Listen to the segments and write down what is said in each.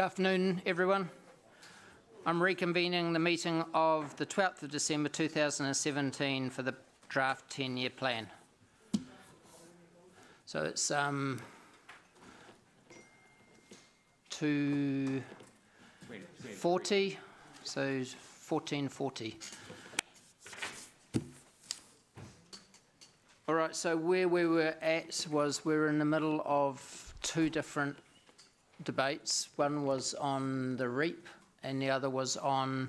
Good afternoon, everyone. I'm reconvening the meeting of the 12th of December 2017 for the draft 10-year plan. So it's 2:40, so 14:40. All right, so where we were at was we were in the middle of two different debates. One was on the REAP and the other was on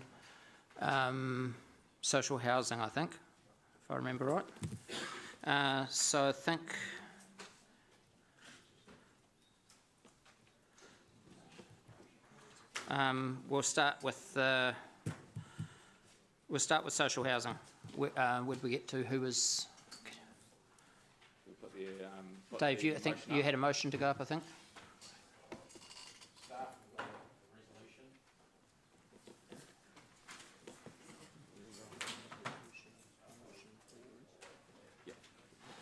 social housing, I think, if I remember right. So I think we'll start with social housing. Where'd we get to? Who was? Dave, I think you had a motion to go up, I think.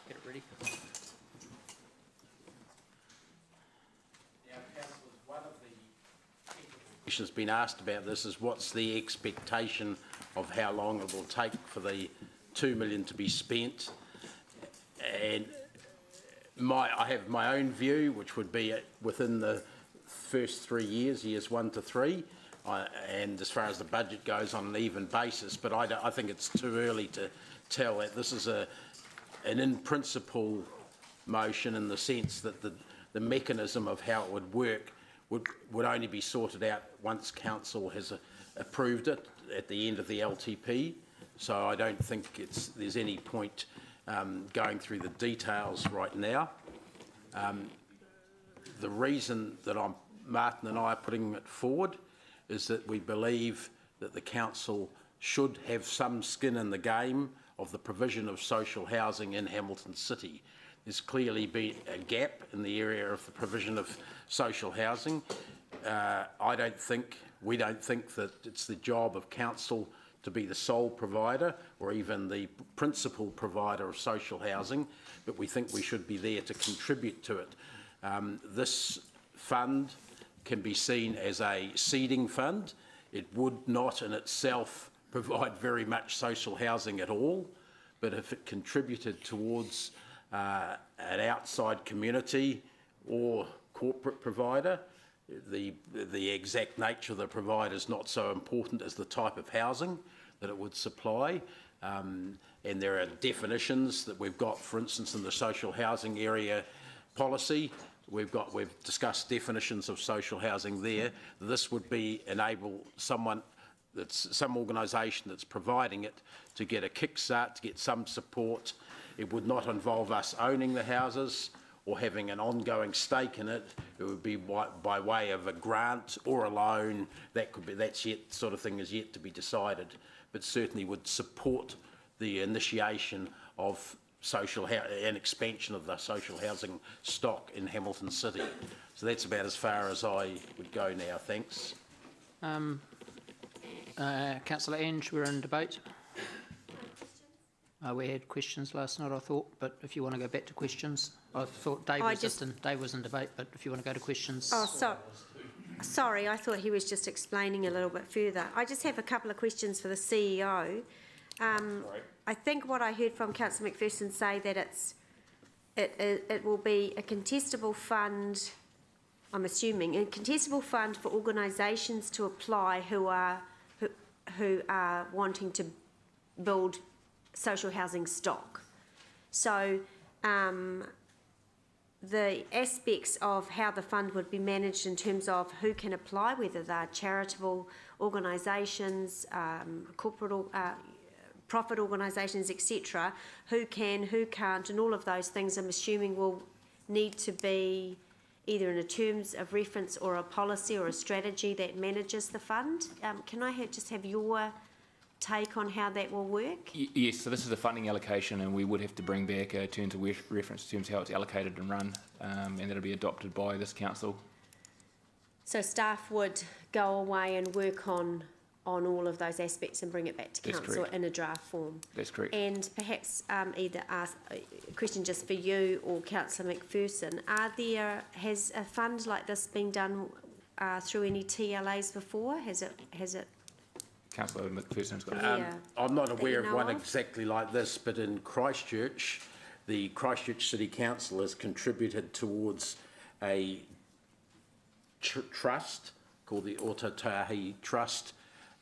Get it ready. One of the questions been asked about this is what's the expectation of how long it will take for the $2 million to be spent, and I have my own view, which would be within the first 3 years, years 1 to 3, and as far as the budget goes on an even basis. But I think it's too early to tell that. This is an in-principle motion in the sense that the mechanism of how it would work would only be sorted out once Council has approved it at the end of the LTP. So I don't think there's any point going through the details right now. The reason that Martin and I are putting it forward is that we believe that the Council should have some skin in the game of the provision of social housing in Hamilton City. There's clearly been a gap in the area of the provision of social housing. We don't think that it's the job of Council to be the sole provider or even the principal provider of social housing, but we think we should be there to contribute to it. This fund can be seen as a seeding fund. It would not in itself provide very much social housing at all, but if it contributed towards an outside community or corporate provider, the exact nature of the provider is not so important as the type of housing that it would supply. And there are definitions that we've got, for instance, in the social housing area policy. We've discussed definitions of social housing there. This would enable some organisation that's providing it to get a kickstart, to get some support. It would not involve us owning the houses or having an ongoing stake in it. It would be by way of a grant or a loan. That sort of thing is yet to be decided, but certainly would support the initiation of an expansion of the social housing stock in Hamilton City. So that's about as far as I would go now. Thanks. Councillor Ange, we're in debate. We had questions last night, I thought, but if you want to go back to questions, I thought Dave was in debate, but if you want to go to questions. Oh, sorry, I thought he was just explaining a little bit further. I just have a couple of questions for the CEO. I think what I heard from Councillor McPherson say that it will be a contestable fund, I'm assuming, a contestable fund for organisations to apply who are wanting to build social housing stock. So the aspects of how the fund would be managed in terms of who can apply, whether they're charitable organisations, corporate profit organisations, etc., who can, who can't, and all of those things I'm assuming will need to be either in a terms of reference or a policy or a strategy that manages the fund. Can I just have your take on how that will work? Yes, so this is a funding allocation, and we would have to bring back a terms of reference in terms of how it's allocated and run, and that'll be adopted by this council. So staff would go away and work on all of those aspects and bring it back to council in a draft form. That's correct. And perhaps either ask a question just for you or Councillor McPherson, has a fund like this been done through any TLAs before? Has it? Councillor McPherson's got it. Yeah. I'm not That aware you of know one of? exactly like this, but in Christchurch, the Christchurch City Council has contributed towards a trust called the Otautahi Trust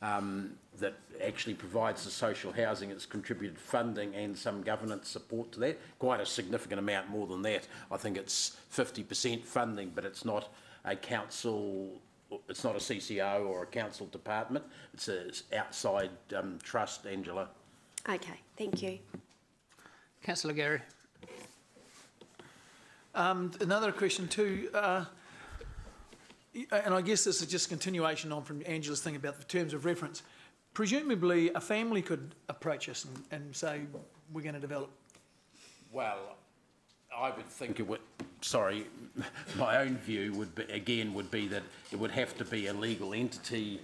that actually provides the social housing. It's contributed funding and some governance support to that, quite a significant amount more than that. I think it's 50% funding, but it's not a council, it's not a CCO or a council department. It's an outside trust, Angela. Okay, thank you. Councillor Gary. Another question too, and I guess this is just continuation on from Angela's thing about the terms of reference. Presumably a family could approach us and say, we're going to develop. Well, I would think it would, sorry, my own view would be that it would have to be a legal entity,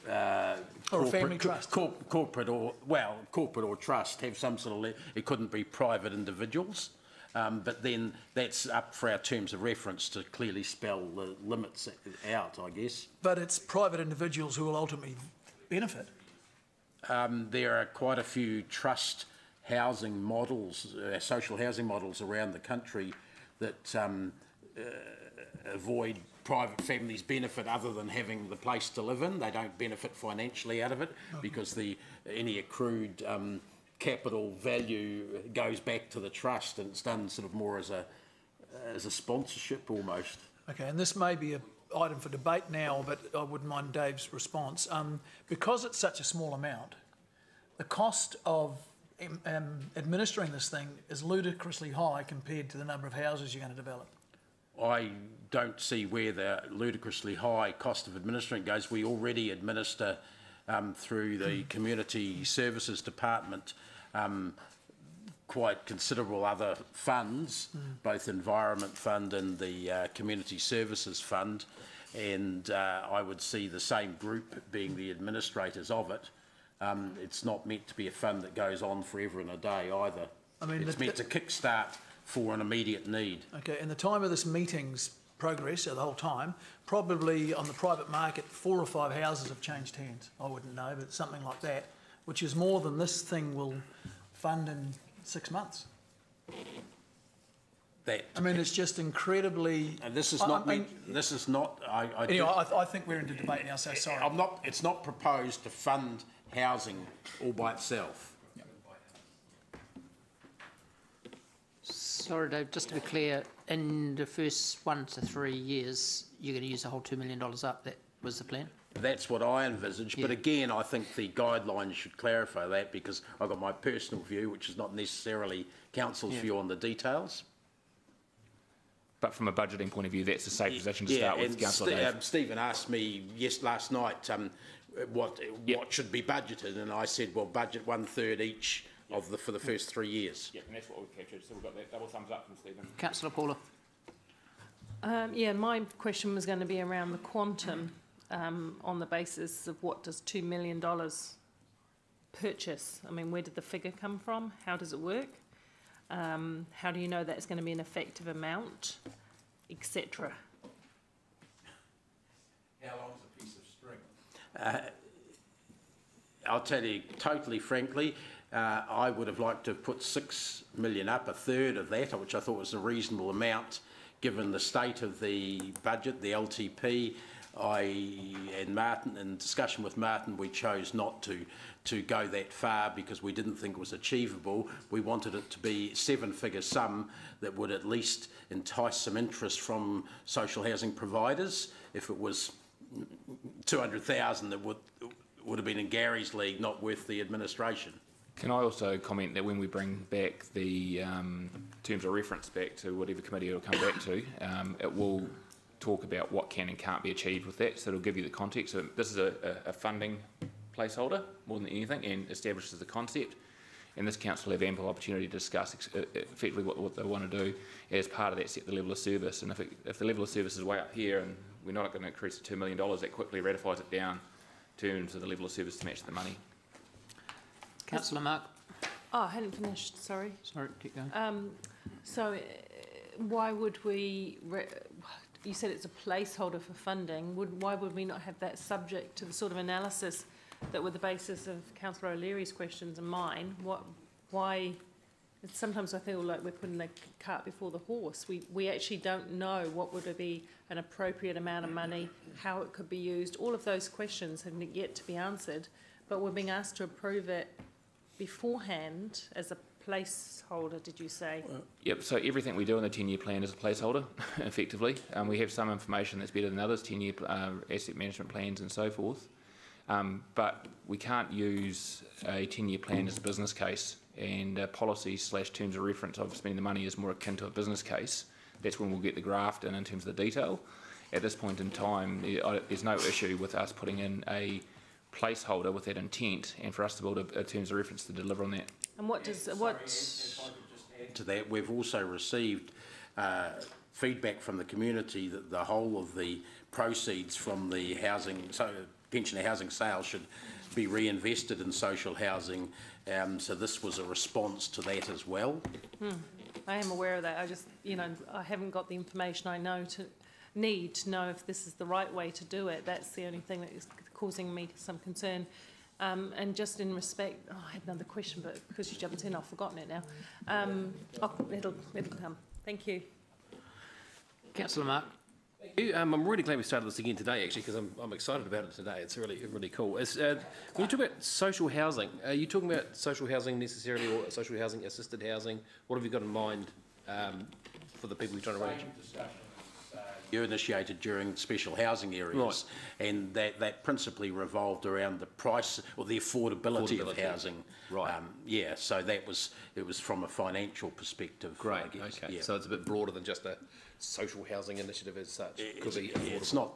Or a family trust. corporate or trust, have some sort of, it couldn't be private individuals. But then that's up for our terms of reference to clearly spell the limits out, I guess. But it's private individuals who will ultimately benefit. There are quite a few trust housing models, social housing models around the country that avoid private families' benefit other than having the place to live in. They don't benefit financially out of it because any accrued capital value goes back to the trust, and it's done sort of more as a sponsorship almost. Okay, and this may be an item for debate now, but I wouldn't mind Dave's response. Because it's such a small amount, the cost of administering this thing is ludicrously high compared to the number of houses you're going to develop. I don't see where the ludicrously high cost of administering goes. We already administer through the Community Services Department quite considerable other funds, both Environment Fund and the Community Services Fund, and I would see the same group being the administrators of it. It's not meant to be a fund that goes on forever and a day either. I mean, it's meant to kickstart for an immediate need. Okay, and the time of this meeting's progress, so the whole time, probably on the private market 4 or 5 houses have changed hands. I wouldn't know, but something like that, which is more than this thing will fund in 6 months. I mean, it's just incredibly. And this is not. This is not. Anyway, I think we're into debate now. So sorry. I'm not. It's not proposed to fund housing all by itself. Sorry, Dave, just to be clear, in the first 1 to 3 years, you're going to use the whole $2 million up. That was the plan? That's what I envisage. But again, I think the guidelines should clarify that, because I've got my personal view, which is not necessarily council's view on the details. But from a budgeting point of view, that's a safe position to start with, Councillor Dave. Stephen asked me last night what should be budgeted, and I said, well, budget 1/3 each for the first 3 years. Yeah, and that's what we've captured. So we've got that double thumbs up from Stephen. Councillor Paula. Yeah, my question was going to be around the quantum on the basis of what does $2 million purchase? I mean, where did the figure come from? How does it work? How do you know that's going to be an effective amount, etc.? How long's a piece of string? I'll tell you totally frankly, I would have liked to have put 6 million up, 1/3 of that, which I thought was a reasonable amount given the state of the budget, the LTP. In discussion with Martin, we chose not to go that far because we didn't think it was achievable. We wanted it to be 7-figure sum that would at least entice some interest from social housing providers. If it was 200,000, that would have been in Gary's league, not worth the administration. Can I also comment that when we bring back the terms of reference back to whatever committee it'll come back to, it will talk about what can and can't be achieved with that, so it'll give you the context. So this is a funding placeholder more than anything, and establishes the concept, and this council will have ample opportunity to discuss effectively what they want to do as part of that, set the level of service. And if the level of service is way up here and we're not going to increase to $2 million, that quickly ratifies it down in terms of the level of service to match the money. Councillor Mark. Oh, I hadn't finished, sorry. Sorry, keep going. So why would we, you said it's a placeholder for funding. Why would we not have that subject to the sort of analysis that were the basis of Councillor O'Leary's questions and mine? Why? Sometimes I feel like we're putting the cart before the horse. We actually don't know what would be an appropriate amount of money, how it could be used. All of those questions have yet to be answered, but we're being asked to approve it beforehand as a placeholder, did you say? Yep, so everything we do in the 10-year plan is a placeholder, effectively. We have some information that's better than others, 10-year asset management plans and so forth. But we can't use a 10-year plan as a business case, and policy/terms of reference of spending the money is more akin to a business case. That's when we'll get the graft in terms of the detail. At this point in time, there's no issue with us putting in a placeholder with that intent, and for us to build a terms of reference to deliver on that. And what does To that, we've also received feedback from the community that the whole of the proceeds from the pensioner housing sale should be reinvested in social housing. So this was a response to that as well. I am aware of that. I just, I haven't got the information I need to know if this is the right way to do it. That's the only thing that is causing me some concern. And just in respect, I had another question, but because you jumped in, I've forgotten it now. It'll come. Thank you. Councillor Mark. Thank you. I'm really glad we started this again today, actually, because I'm excited about it today. It's really cool. When you talk about social housing, are you talking about social housing necessarily, or social housing, assisted housing? What have you got in mind for the people you're trying to reach? You initiated during special housing areas, right, and that principally revolved around the price or the affordability of housing. Right. Yeah, so it was from a financial perspective. Great. I guess. Okay. Yeah. So it's a bit broader than just a social housing initiative as such. It's not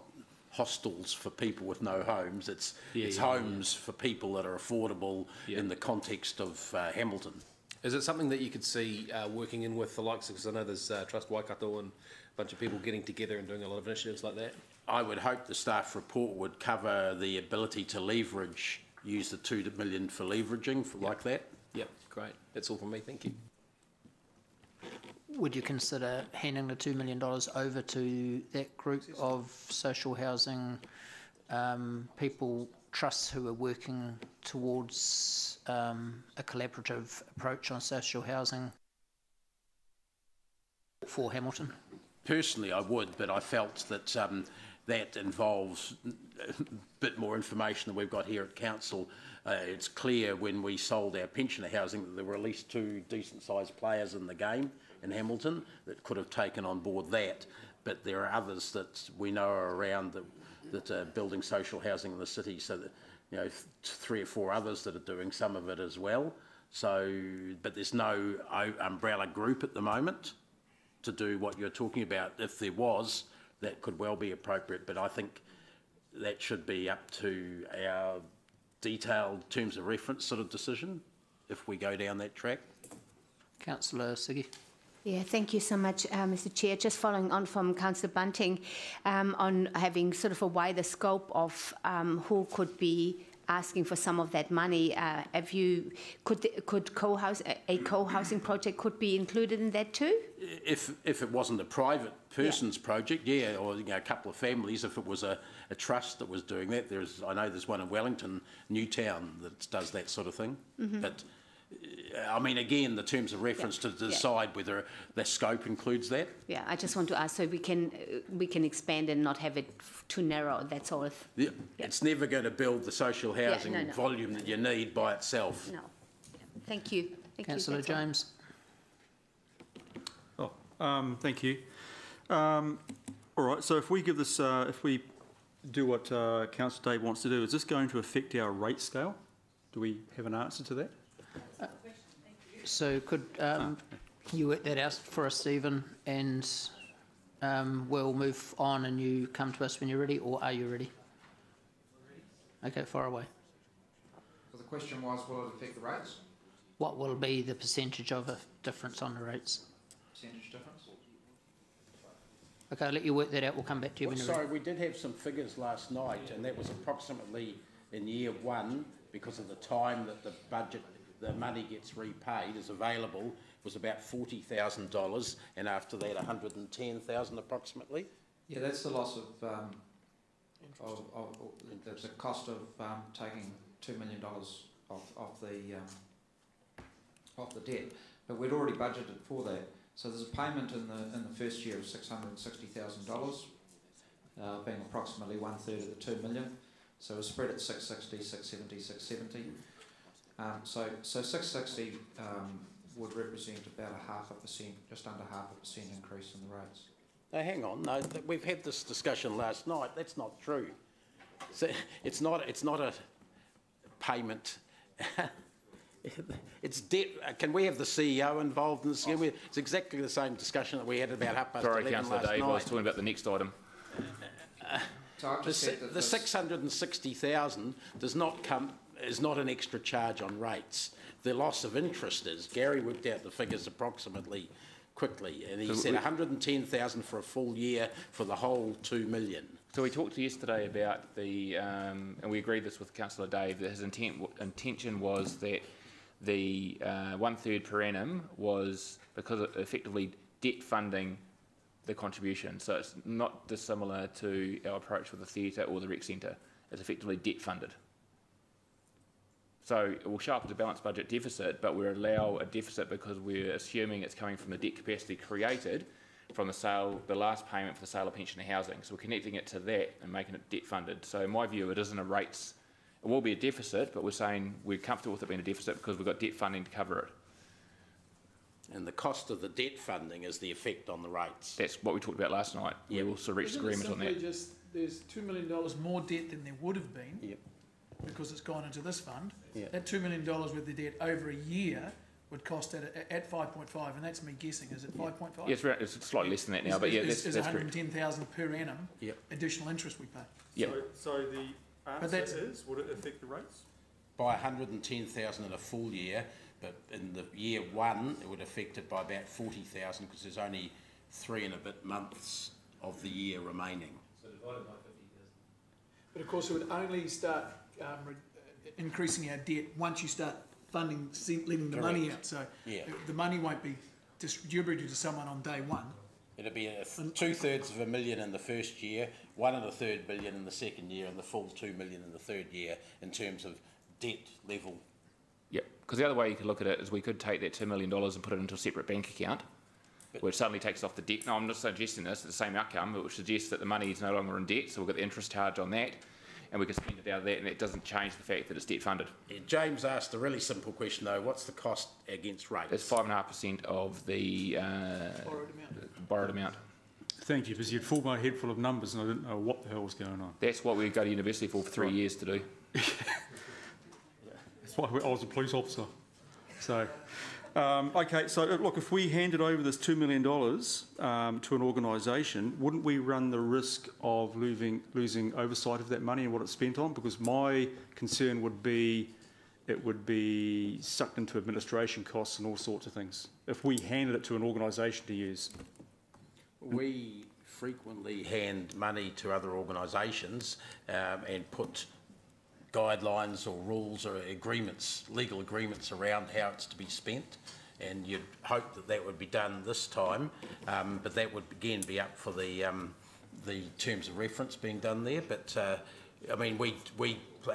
hostels for people with no homes. It's homes for people that are affordable in the context of Hamilton. Is it something that you could see working in with the likes of, because I know there's Trust Waikato and a bunch of people getting together and doing a lot of initiatives like that? I would hope the staff report would cover the ability to leverage, use the $2 million for leveraging like that. Yep, great. That's all from me. Thank you. Would you consider handing the $2 million over to that group of social housing people, trusts who are working towards a collaborative approach on social housing for Hamilton? Personally, I would, but I felt that that involves a bit more information than we've got here at Council. It's clear when we sold our pensioner housing that there were at least 2 decent-sized players in the game in Hamilton that could have taken on board that, but there are others that we know are around that are building social housing in the city, so that 3 or 4 others that are doing some of it as well. So, but there's no umbrella group at the moment to do what you're talking about. If there was, that could well be appropriate, but I think that should be up to our detailed terms of reference sort of decision if we go down that track. Councillor Siggy. Yeah, thank you so much, Mr. Chair. Just following on from Councillor Bunting on having sort of a wider scope of who could be asking for some of that money. Could a co-housing project could be included in that too? If it wasn't a private person's project, or a couple of families. If it was a trust that was doing that, I know there's one in Wellington, Newtown, that does that sort of thing. But I mean, again, the terms of reference to decide whether the scope includes that. Yeah, I just want to ask so we can expand and not have it too narrow. That's all. It's never going to build the social housing volume that you need by itself. No. Thank you. Councillor James. Thank you. All right. So if we give this, if we do what Councillor Dave wants to do, is this going to affect our rate scale? Do we have an answer to that? So could you work that out for us, Stephen, and we'll move on and you come to us when you're ready, or are you ready? Okay, far away. So the question was, will it affect the rates? What will be the percentage of a difference on the rates? Percentage difference? Okay, I'll let you work that out. We'll come back to you when you're ready. Sorry, we did have some figures last night, and that was approximately in year 1, because of the time that the budget, the money gets repaid is available, was about $40,000, and after that $110,000 approximately. Yeah, that's the loss of the cost of taking $2 million off the debt, but we'd already budgeted for that. So there's a payment in the first year of $660,000, being approximately 1/3 of the $2 million. So we're spread at 660, 670, 670. So 660 would represent about 0.5%, just under 0.5% increase in the rates. Now, hang on. No, we've had this discussion last night. That's not true. So it's not a payment. It's debt. Can we have the CEO involved in this? It's exactly the same discussion that we had about 11:30 Sorry, last Councillor Dave, night. I was talking about the next item. So I've just said that The 660,000 is not an extra charge on rates. The loss of interest is. Gary worked out the figures approximately quickly, and he said 110,000 for a full year for the whole 2 million. So we talked yesterday about the, and we agreed this with Councillor Dave, that his intention was that the 1/3 per annum was because of effectively debt funding the contribution. So it's not dissimilar to our approach with the theatre or the rec centre. It's effectively debt funded. So it will show up as a balanced budget deficit, but we allow a deficit because we're assuming it's coming from the debt capacity created from the last payment for the sale of pensioner housing. So we're connecting it to that and making it debt funded. So in my view, it isn't a rates, it will be a deficit, but we're saying we're comfortable with it being a deficit because we've got debt funding to cover it. And the cost of the debt funding is the effect on the rates. That's what we talked about last night. Yep. We also reached agreement on that. There's $2 million more debt than there would have been. Yep. Because it's gone into this fund. Yeah. That $2 million worth of debt over a year would cost at 5.5, and that's me guessing. Is it 5.5? Yes, it's slightly less than that now, but yeah, that's correct. 110,000 per annum. Yep. Additional interest we pay. Yep. So the answer is, would it affect the rates? By 110,000 in a full year, but in the year one, it would affect it by about 40,000 because there's only 3 and a bit months of the year remaining. So divided by 50,000. But of course, it would only start increasing our debt once you start funding, letting the money out. So the money won't be distributed to someone on day one. It'll be 2/3 of a million in the first year, 1 1/3 million in the second year, and the full 2 million in the third year in terms of debt level. Yep, because the other way you could look at it is we could take that $2 million and put it into a separate bank account, where it suddenly takes off the debt. No, I'm not suggesting this, it's the same outcome, but which suggests that the money is no longer in debt, so we'll get the interest charge on that, and we can spend it out of that, and it doesn't change the fact that it's debt funded. Yeah, James asked a really simple question though, what's the cost against rates? That's 5.5% of the borrowed amount. Thank you, because you had filled my head full of numbers and I didn't know what the hell was going on. That's what we go to university for 3 years to do. That's why I was a police officer. So, okay, so look, if we handed over this $2 million to an organisation, wouldn't we run the risk of losing oversight of that money and what it's spent on? Because my concern would be it would be sucked into administration costs and all sorts of things if we handed it to an organisation to use. We frequently hand money to other organisations and put guidelines or rules or agreements, legal agreements around how it's to be spent, and you'd hope that that would be done this time, but that would again be up for the terms of reference being done there. But I mean, we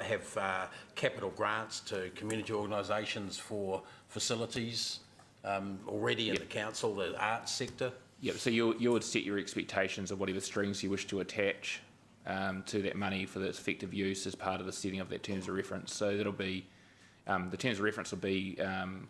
have capital grants to community organisations for facilities already in the council, the arts sector. Yep, so you would set your expectations of whatever strings you wish to attach to that money for its effective use as part of the setting of that terms of reference. So that'll be, the terms of reference will be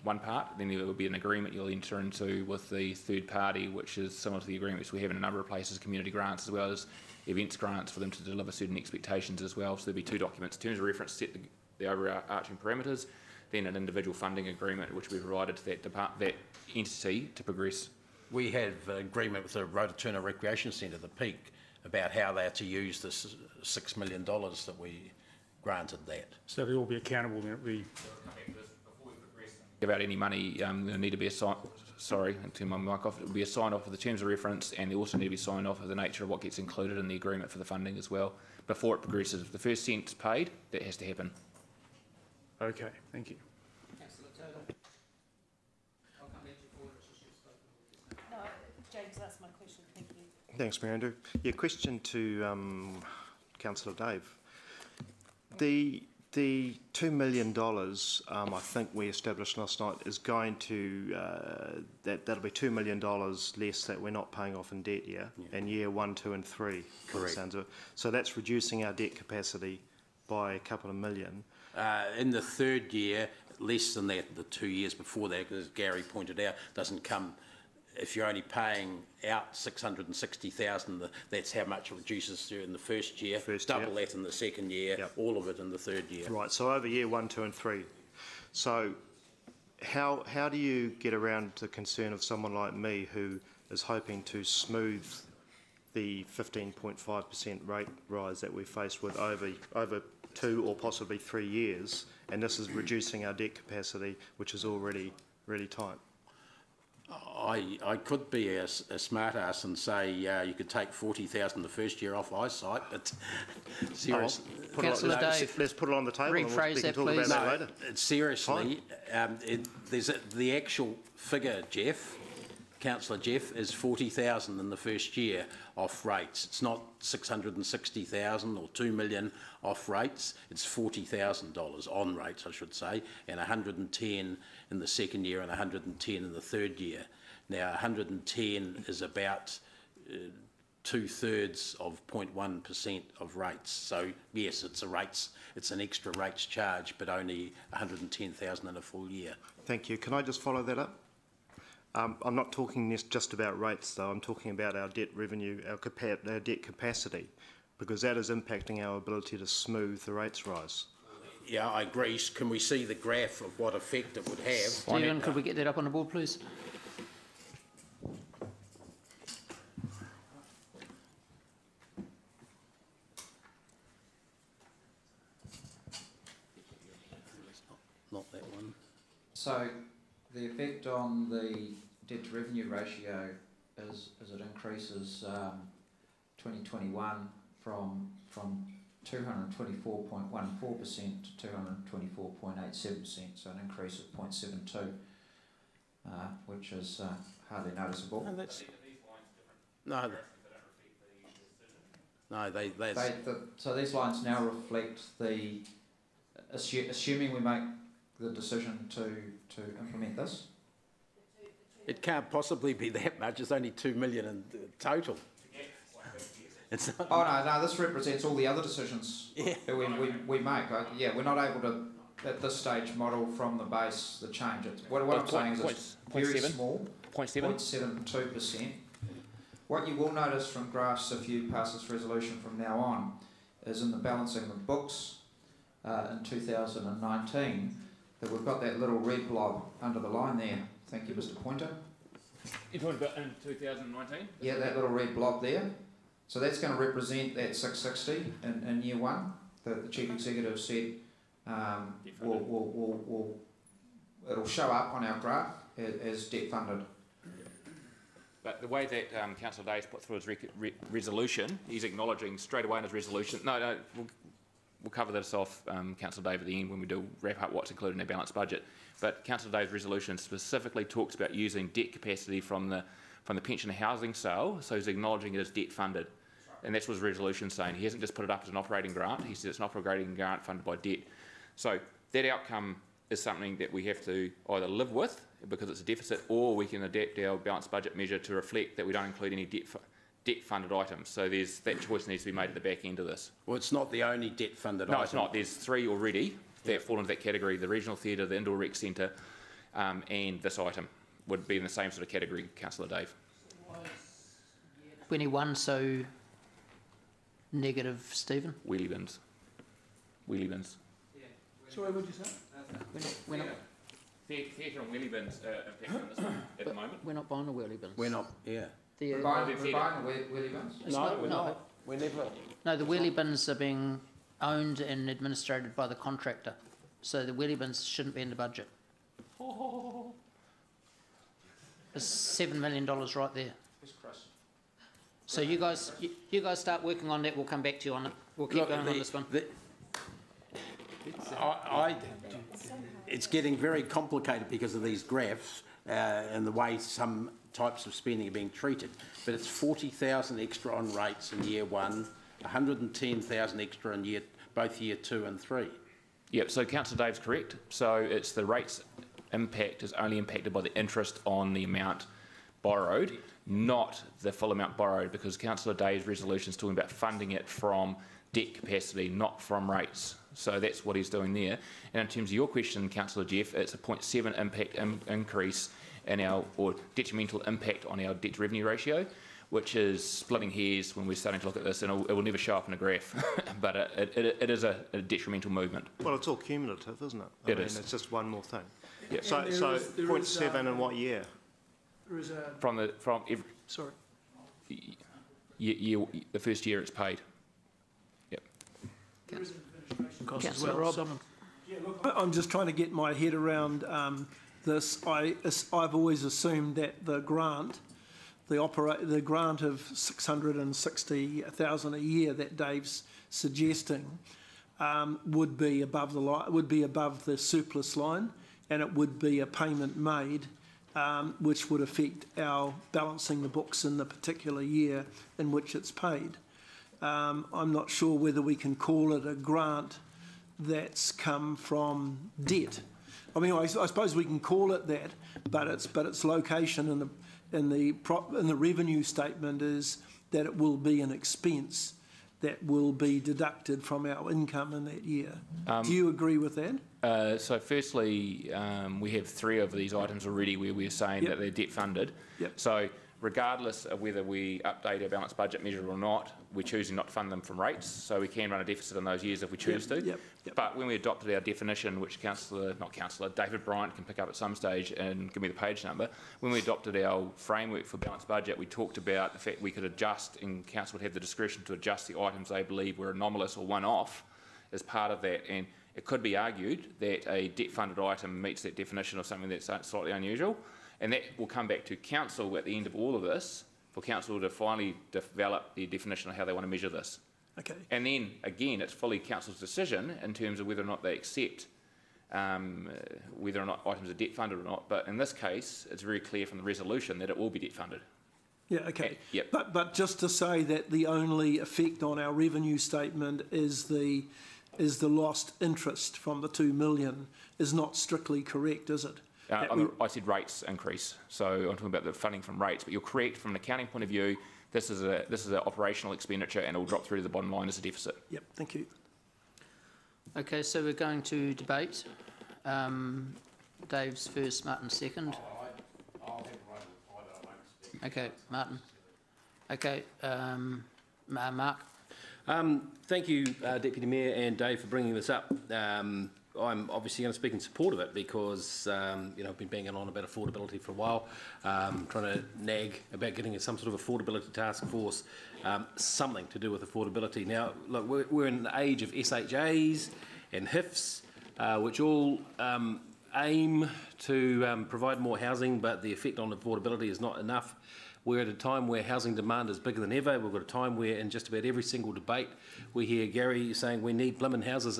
one part, then there will be an agreement you'll enter into with the third party, which is similar to the agreements we have in a number of places, community grants as well as events grants for them to deliver certain expectations as well. So there'll be 2 documents, terms of reference set the overarching parameters, then an individual funding agreement which will be provided to that entity to progress. We have an agreement with the Rotorua Recreation Centre, the Peak, about how they're to use this $6 million that we granted that. So they'll all be accountable then. About any money, there'll need to be a sign. Sorry, and turn my mic off. It will be a sign off of the terms of reference, and they also need to be signed off of the nature of what gets included in the agreement for the funding as well. Before it progresses, if the first cent's paid, that has to happen. Okay, thank you. No, James, that's my question. Thank you. Thanks, Mayor Andrew. Yeah, question to Councillor Dave. The $2 million, I think we established last night, is going to, that'll be $2 million less that we're not paying off in debt, yeah? In year 1, 2 and 3. Correct. Sounds of it. So that's reducing our debt capacity by a couple of million. In the third year, less than that, the 2 years before that, as Gary pointed out, doesn't come. If you're only paying out 660,000, that's how much it reduces in the first year. Double that in the second year. All of it in the third year. Right. So over year 1, 2, and 3. So how do you get around the concern of someone like me who is hoping to smooth the 15.5% rate rise that we're faced with over 2 or possibly 3 years, and this is reducing our debt capacity, which is already really tight? I could be a smart ass and say you could take 40,000 the first year off eyesight, but seriously, Councillor Dave, let's put it on the table. rephrase we can that, talk please. about that later. Seriously, there's the actual figure, Councillor Jeff, is 40,000 in the first year off rates. It's not 660,000 or 2 million off rates. It's $40,000 on rates, I should say, and 110 in the second year and 110 in the third year. Now, 110 is about 2/3 of 0.1% of rates. So yes, it's an extra rates charge, but only 110,000 in a full year. Thank you. Can I just follow that up? I'm not talking just about rates, though. I'm talking about our debt revenue, our debt capacity, because that is impacting our ability to smooth the rates rise. Yeah, I agree. Can we see the graph of what effect it would have? Stephen, could we get that up on the board, please? Not that one. So the effect on the debt to revenue ratio is it increases 2021 from 224.14% to 224.87%, so an increase of 0.72, which is hardly noticeable. So these lines now reflect the assuming we make the decision to implement this. It can't possibly be that much. It's only 2 million in total. It's not. Oh no, this represents all the other decisions that we make. We're not able to at this stage model from the base the change. What I'm saying is it's very small, 0.72%. What you will notice from graphs if you pass this resolution from now on is in the balancing of books in 2019 that we've got that little red blob under the line there. Thank you, Mr. Pointer. You're talking about in 2019? Yeah, that little red blob there. So that's going to represent that 660 in year 1 that the Chief Executive said it'll show up on our graph as debt funded. But the way that Councillor Day's put through his resolution, he's acknowledging straight away in his resolution. No, we'll cover this off, Councillor Dave, at the end when we do wrap up what's included in our balanced budget. But Councillor Dave's resolution specifically talks about using debt capacity from the pension and housing sale, so he's acknowledging it as debt funded. And that's what his resolution saying. He hasn't just put it up as an operating grant, he said it's an operating grant funded by debt. So that outcome is something that we have to either live with because it's a deficit, or we can adapt our balanced budget measure to reflect that we don't include any debt funded items. So that choice needs to be made at the back end of this. Well, it's not the only debt funded item. No, it's not. There's 3 already that fall into that category: the regional theatre, the indoor rec centre, and this item would be in the same sort of category, Councillor Dave. 21, so negative, Stephen? Wheelie bins. Wheelie bins. Sorry, what did you say? We're not Theatre and wheelie bins impact on this at the moment. We're not buying the wheelie bins. We're not, yeah. We're buying the wheelie bins? We're never. No, the wheelie bins are being owned and administrated by the contractor. So the wheelie bins shouldn't be in the budget. There's $7 million right there. So you guys start working on that. We'll come back to you on it. We'll keep going on this one. It's getting very complicated because of these graphs. and the way some types of spending are being treated. But it's 40,000 extra on rates in year 1, 110,000 extra in both year 2 and 3. Yep, so Councillor Dave's correct. So it's the rates impact is only impacted by the interest on the amount borrowed, not the full amount borrowed, because Councillor Dave's resolution is talking about funding it from debt capacity, not from rates. So that's what he's doing there. And in terms of your question, Councillor Jeff, it's a 0.7 impact increase in our, or detrimental impact on our debt to revenue ratio, which is splitting hairs when we're starting to look at this, and it will never show up in a graph, but it is a detrimental movement. Well, it's all cumulative, isn't it? I mean, it's just one more thing. Yep. So 0.7 in what year? There is a... From every... Sorry. The first year it's paid. Yep. There is an administration cost as Councillor well. Rob. Yeah, look, I'm just trying to get my head around this. I've always assumed that the grant, the grant of 660,000 a year that Dave's suggesting would be above the surplus line, and it would be a payment made which would affect our balancing the books in the particular year in which it's paid. I'm not sure whether we can call it a grant that's come from debt. I mean, I suppose we can call it that, but its location in the revenue statement is that it will be an expense that will be deducted from our income in that year. Do you agree with that? So firstly, we have 3 of these items already where we're saying that they're debt funded. Yep. So regardless of whether we update our balanced budget measure or not, we're choosing not to fund them from rates, so we can run a deficit in those years if we choose to. Yep. But when we adopted our definition, which David Bryant can pick up at some stage and give me the page number, when we adopted our framework for balanced budget, we talked about the fact we could adjust, and Council would have the discretion to adjust the items they believe were anomalous or one-off as part of that. And it could be argued that a debt-funded item meets that definition of something that's slightly unusual, and that will come back to Council at the end of all of this, for Council to finally develop the definition of how they want to measure this. Okay. And then, again, it's fully Council's decision in terms of whether or not they accept whether or not items are debt-funded or not, but in this case, it's very clear from the resolution that it will be debt-funded. Yeah, okay. Yep. But just to say that the only effect on our revenue statement is the lost interest from the 2 million is not strictly correct, is it? I said rates increase, so I'm talking about the funding from rates, but you're correct from an accounting point of view. This is an operational expenditure, and it will drop through to the bottom line as a deficit. Yep, thank you. Okay, so we're going to debate. Dave's first, Martin second. I'll have a right reply, but I won't speak. Okay, Martin. Okay, Mark. Thank you, Deputy Mayor and Dave, for bringing this up. I'm obviously going to speak in support of it because I've been banging on about affordability for a while, trying to nag about getting some sort of affordability task force, something to do with affordability. Now, look, we're in the age of SHAs and HIFs, which all aim to provide more housing, but the effect on affordability is not enough. We're at a time where housing demand is bigger than ever. We've got a time where in just about every single debate we hear Gary saying we need blimmin' houses,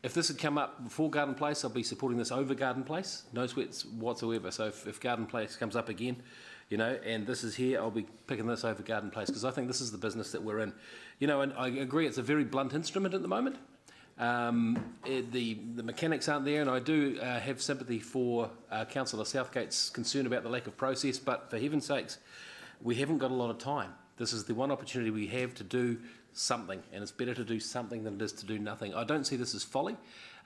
If this had come up before Garden Place, I'll be supporting this over Garden Place. No sweats whatsoever. So if Garden Place comes up again, and this is here, I'll be picking this over Garden Place because I think this is the business that we're in. And I agree it's a very blunt instrument at the moment. The mechanics aren't there, and I do have sympathy for Councillor Southgate's concern about the lack of process, but for heaven's sakes, we haven't got a lot of time. This is the one opportunity we have to do something, and it's better to do something than it is to do nothing. I don't see this as folly.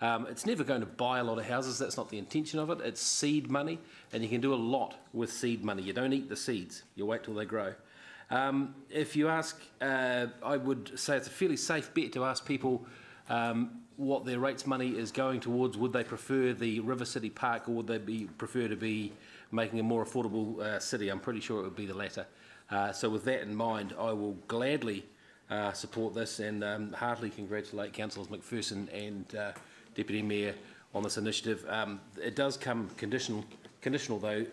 It's never going to buy a lot of houses. That's not the intention of it. It's seed money, and you can do a lot with seed money. You don't eat the seeds. You wait till they grow. If you ask, I would say it's a fairly safe bet to ask people what their rates money is going towards. Would they prefer the River City Park, or would they prefer to be making a more affordable city? I'm pretty sure it would be the latter. So with that in mind, I will gladly support this and heartily congratulate Councillors McPherson and Deputy Mayor on this initiative. It does come conditional though,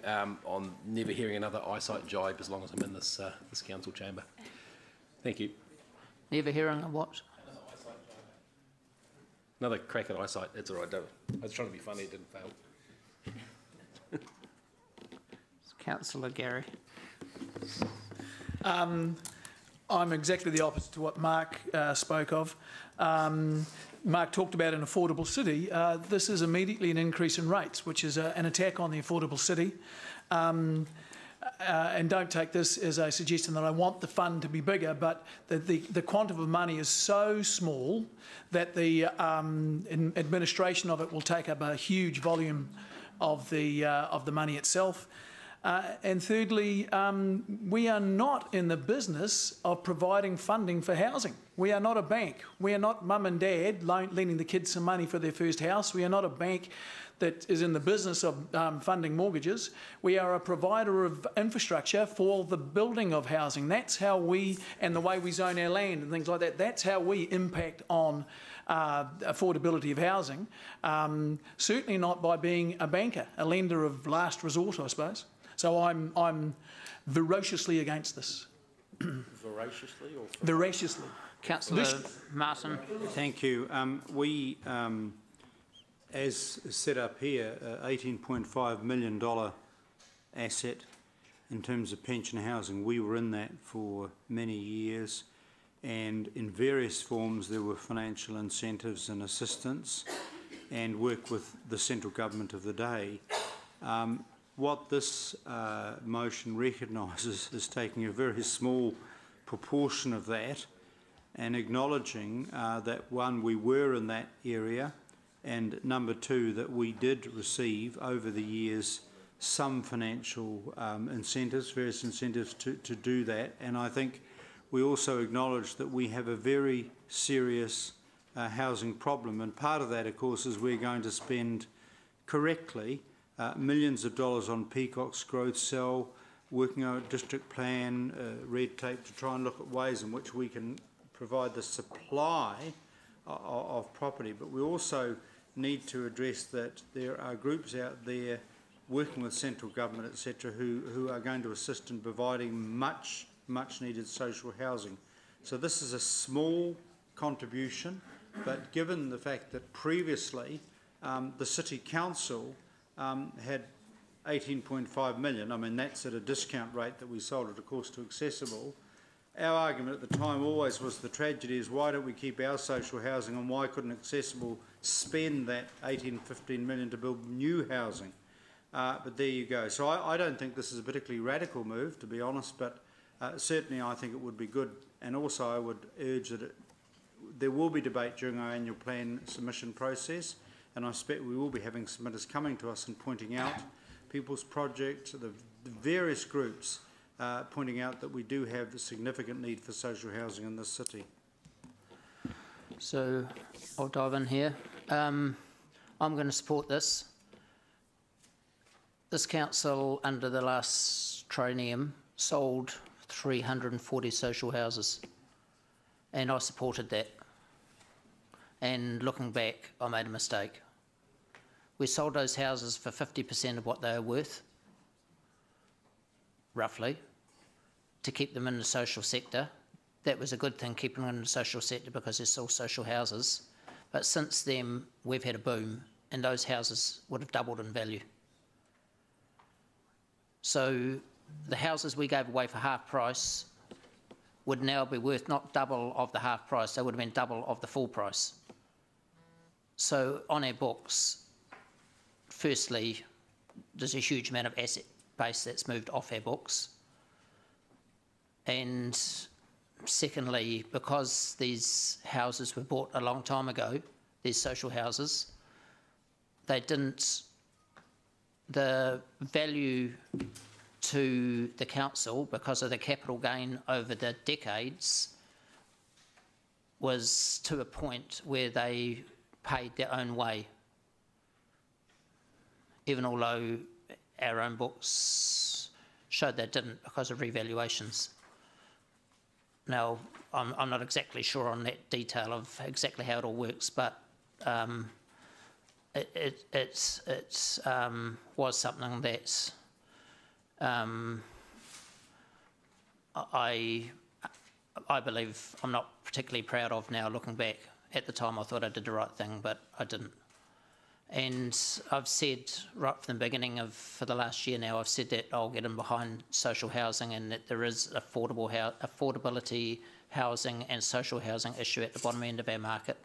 on never hearing another eyesight jibe as long as I'm in this council chamber. Thank you. Never hearing a what? Another crack at eyesight. It's all right, David. I was trying to be funny. It didn't fail. Councillor Gary. I'm exactly the opposite to what Mark spoke of. Mark talked about an affordable city. This is immediately an increase in rates, which is an attack on the affordable city. And don't take this as a suggestion that I want the fund to be bigger, but the quantum of money is so small that the administration of it will take up a huge volume of the money itself. And thirdly, we are not in the business of providing funding for housing. We are not a bank. We are not mum and dad lending the kids some money for their first house. We are not a bank that is in the business of funding mortgages. We are a provider of infrastructure for the building of housing. That's how we, and the way we zone our land and things like that, that's how we impact on affordability of housing. Certainly not by being a banker, a lender of last resort, I suppose. So I'm voraciously against this. Voraciously or? Voraciously. Councillor Martin. Thank you. We, as set up here, $18.5 million asset in terms of pension housing. We were in that for many years, and in various forms there were financial incentives and assistance and work with the central government of the day. What this motion recognises is taking a very small proportion of that and acknowledging that, one, we were in that area, and number two, that we did receive over the years some financial incentives, various incentives to do that. And I think we also acknowledge that we have a very serious housing problem, and part of that, of course, is we're going to spend correctly millions of dollars on Peacock's growth cell, working on a district plan, red tape, to try and look at ways in which we can provide the supply of property. But we also need to address that there are groups out there working with central government, etc., who are going to assist in providing much needed social housing. So this is a small contribution, but given the fact that previously the City Council had 18.5 million, I mean that's at a discount rate that we sold it, of course, to Accessible. Our argument at the time always was the tragedy is why don't we keep our social housing, and why couldn't Accessible spend that 18-15 million to build new housing? But there you go. So I don't think this is a particularly radical move, to be honest, but certainly I think it would be good. And also I would urge that there will be debate during our annual plan submission process, and I expect we will be having submitters coming to us and pointing out people's projects, the various groups, pointing out that we do have a significant need for social housing in this city. So I'll dive in here. I'm going to support this. This council, under the last triennium, sold 340 social houses, and I supported that. And looking back, I made a mistake. We sold those houses for 50% of what they were worth, roughly, to keep them in the social sector. That was a good thing, keeping them in the social sector, because they're still social houses. But since then, we've had a boom, and those houses would have doubled in value. So the houses we gave away for half price would now be worth not double of the half price, they would have been double of the full price. So on our books, firstly, there's a huge amount of asset base that's moved off our books. And secondly, because these houses were bought a long time ago, these social houses, the value to the council, because of the capital gain over the decades, was to a point where they paid their own way, even although our own books showed they didn't because of revaluations. Now, I'm not exactly sure on that detail of exactly how it all works, but it was something that I believe I'm not particularly proud of now looking back. At the time I thought I did the right thing, but I didn't. And I've said right from the beginning for the last year now, I've said that I'll get in behind social housing and that there is affordability housing and social housing issue at the bottom end of our market.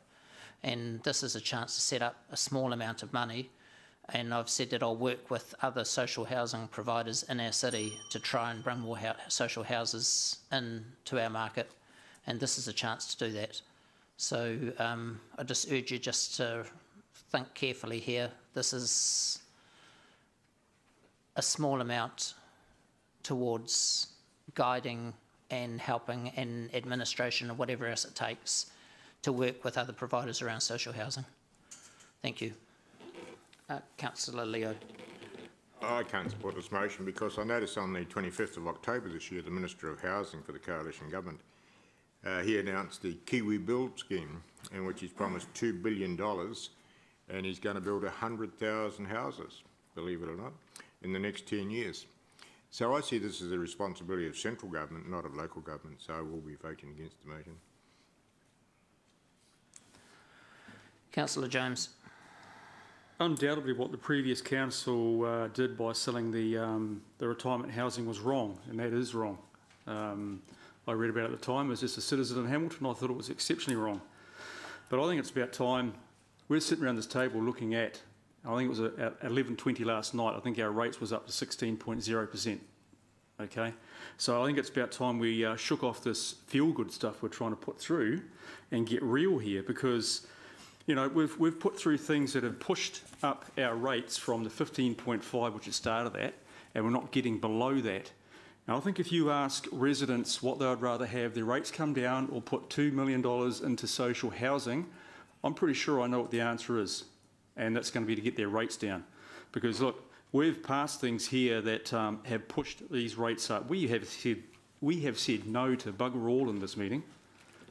And this is a chance to set up a small amount of money. And I've said that I'll work with other social housing providers in our city to try and bring more social houses into our market. And this is a chance to do that. So I just urge you just to think carefully here. This is a small amount towards guiding and helping in administration or whatever else it takes to work with other providers around social housing. Thank you. Councillor Leo. I can't support this motion because I noticed on the 25th of October this year, the Minister of Housing for the Coalition Government, he announced the Kiwi Build scheme, in which he's promised $2 billion, and he's going to build 100,000 houses, believe it or not, in the next 10 years. So I see this as a responsibility of central government, not of local government, so I will be voting against the motion. Councillor James. Undoubtedly what the previous council did by selling the retirement housing was wrong, and that is wrong. I read about it at the time as just a citizen in Hamilton. I thought it was exceptionally wrong. But I think it's about time. We're sitting around this table looking at, I think it was at 11:20 last night, I think our rates was up to 16.0%. Okay, so I think it's about time we shook off this feel-good stuff we're trying to put through and get real here, because you know, we've put through things that have pushed up our rates from the 15.5, which it started at, and we're not getting below that. Now, I think if you ask residents what they would rather have, their rates come down or put $2 million into social housing, I'm pretty sure I know what the answer is, and that's going to be to get their rates down. Because look, we've passed things here that have pushed these rates up. We have said no to bugger all in this meeting.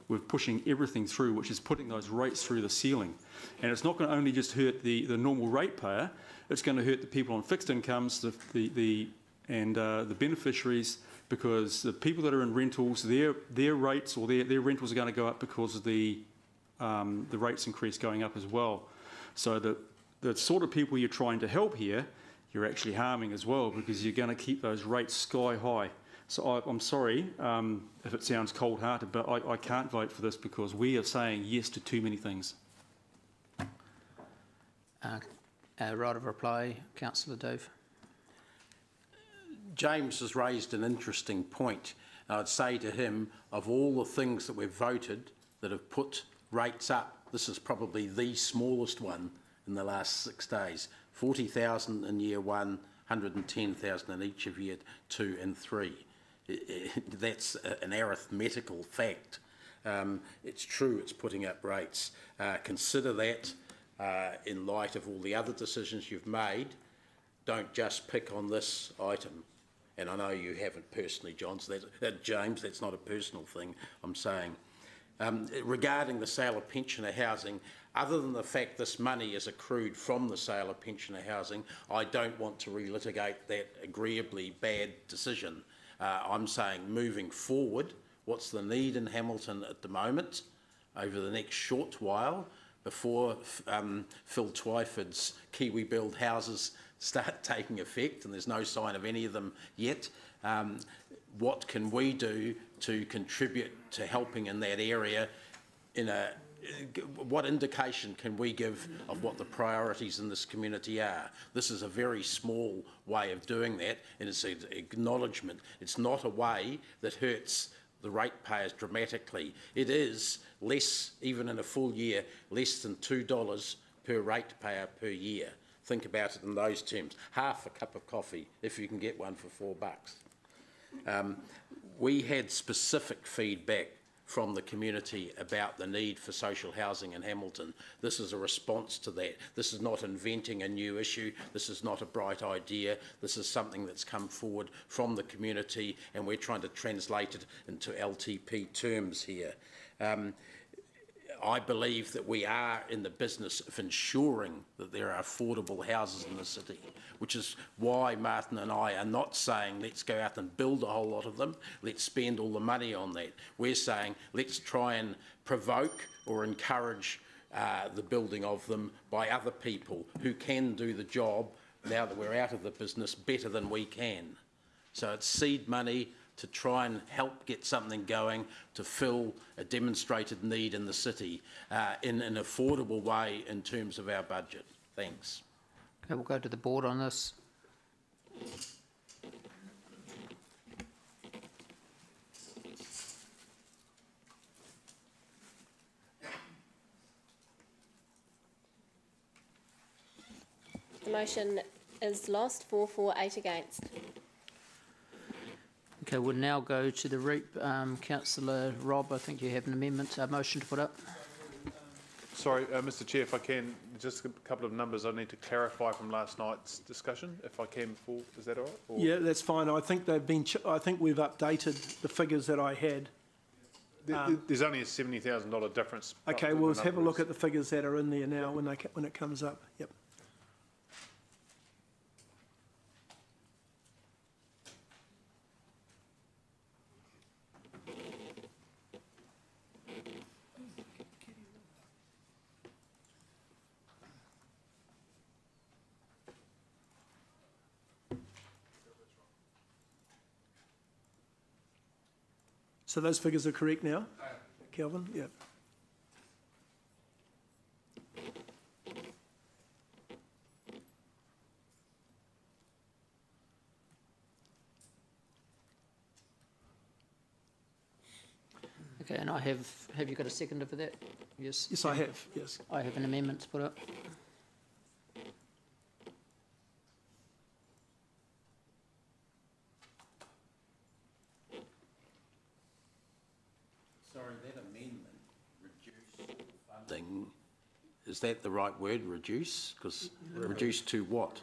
We're pushing everything through, which is putting those rates through the ceiling. And it's not going to only just hurt the normal ratepayer, it's going to hurt the people on fixed incomes, the beneficiaries, because the people that are in rentals, their rates or their rentals are going to go up because of the rates increase going up as well. So the sort of people you're trying to help here, you're actually harming as well, because you're going to keep those rates sky high. So I'm sorry if it sounds cold-hearted, but I can't vote for this because we are saying yes to too many things. Right of reply, Councillor Dove. James has raised an interesting point. I'd say to him, of all the things that we've voted that have put rates up, this is probably the smallest one in the last 6 days. 40,000 in year 1, 110,000 in each of year 2 and 3. That's an arithmetical fact. It's true it's putting up rates. Consider that in light of all the other decisions you've made. Don't just pick on this item. And I know you haven't personally, John, so James, that's not a personal thing I'm saying. Regarding the sale of pensioner housing, other than the fact this money is accrued from the sale of pensioner housing, I don't want to relitigate that agreeably bad decision. I'm saying moving forward, what's the need in Hamilton at the moment over the next short while before Phil Twyford's Kiwi Build houses start taking effect, and there's no sign of any of them yet. What can we do to contribute to helping in that area? What indication can we give of what the priorities in this community are? This is a very small way of doing that, and it's an acknowledgement. It's not a way that hurts the ratepayers dramatically. It is less, even in a full year, less than $2 per ratepayer per year. Think about it in those terms. Half a cup of coffee if you can get one for $4. We had specific feedback from the community about the need for social housing in Hamilton. This is a response to that. This is not inventing a new issue. This is not a bright idea. This is something that's come forward from the community, and we're trying to translate it into LTP terms here. I believe that we are in the business of ensuring that there are affordable houses in the city, which is why Martin and I are not saying let's go out and build a whole lot of them, let's spend all the money on that. We're saying let's try and provoke or encourage the building of them by other people who can do the job, now that we're out of the business, better than we can. So it's seed money to try and help get something going to fill a demonstrated need in the city in an affordable way in terms of our budget. Thanks. Okay, we'll go to the board on this. The motion is lost, 4-8 against. Okay, we'll now go to the REAP. Councillor Robb, I think you have an amendment, motion to put up. Sorry, Mr Chair, if I can, just a couple of numbers I need to clarify from last night's discussion, if I can, before, is that all right? Or Yeah, that's fine. I think they've been. I think we've updated the figures that I had. there's only a $70,000 difference. Okay, we'll have a look at the figures that are in there now when it comes up. Yep. So those figures are correct now, Kelvin? Yeah. Okay, and I have you got a seconder for that? Yes. Yes, I have, yes. I have an amendment to put up. Sorry, that amendment, reduce funding, is that the right word, reduce? Because reduce to what?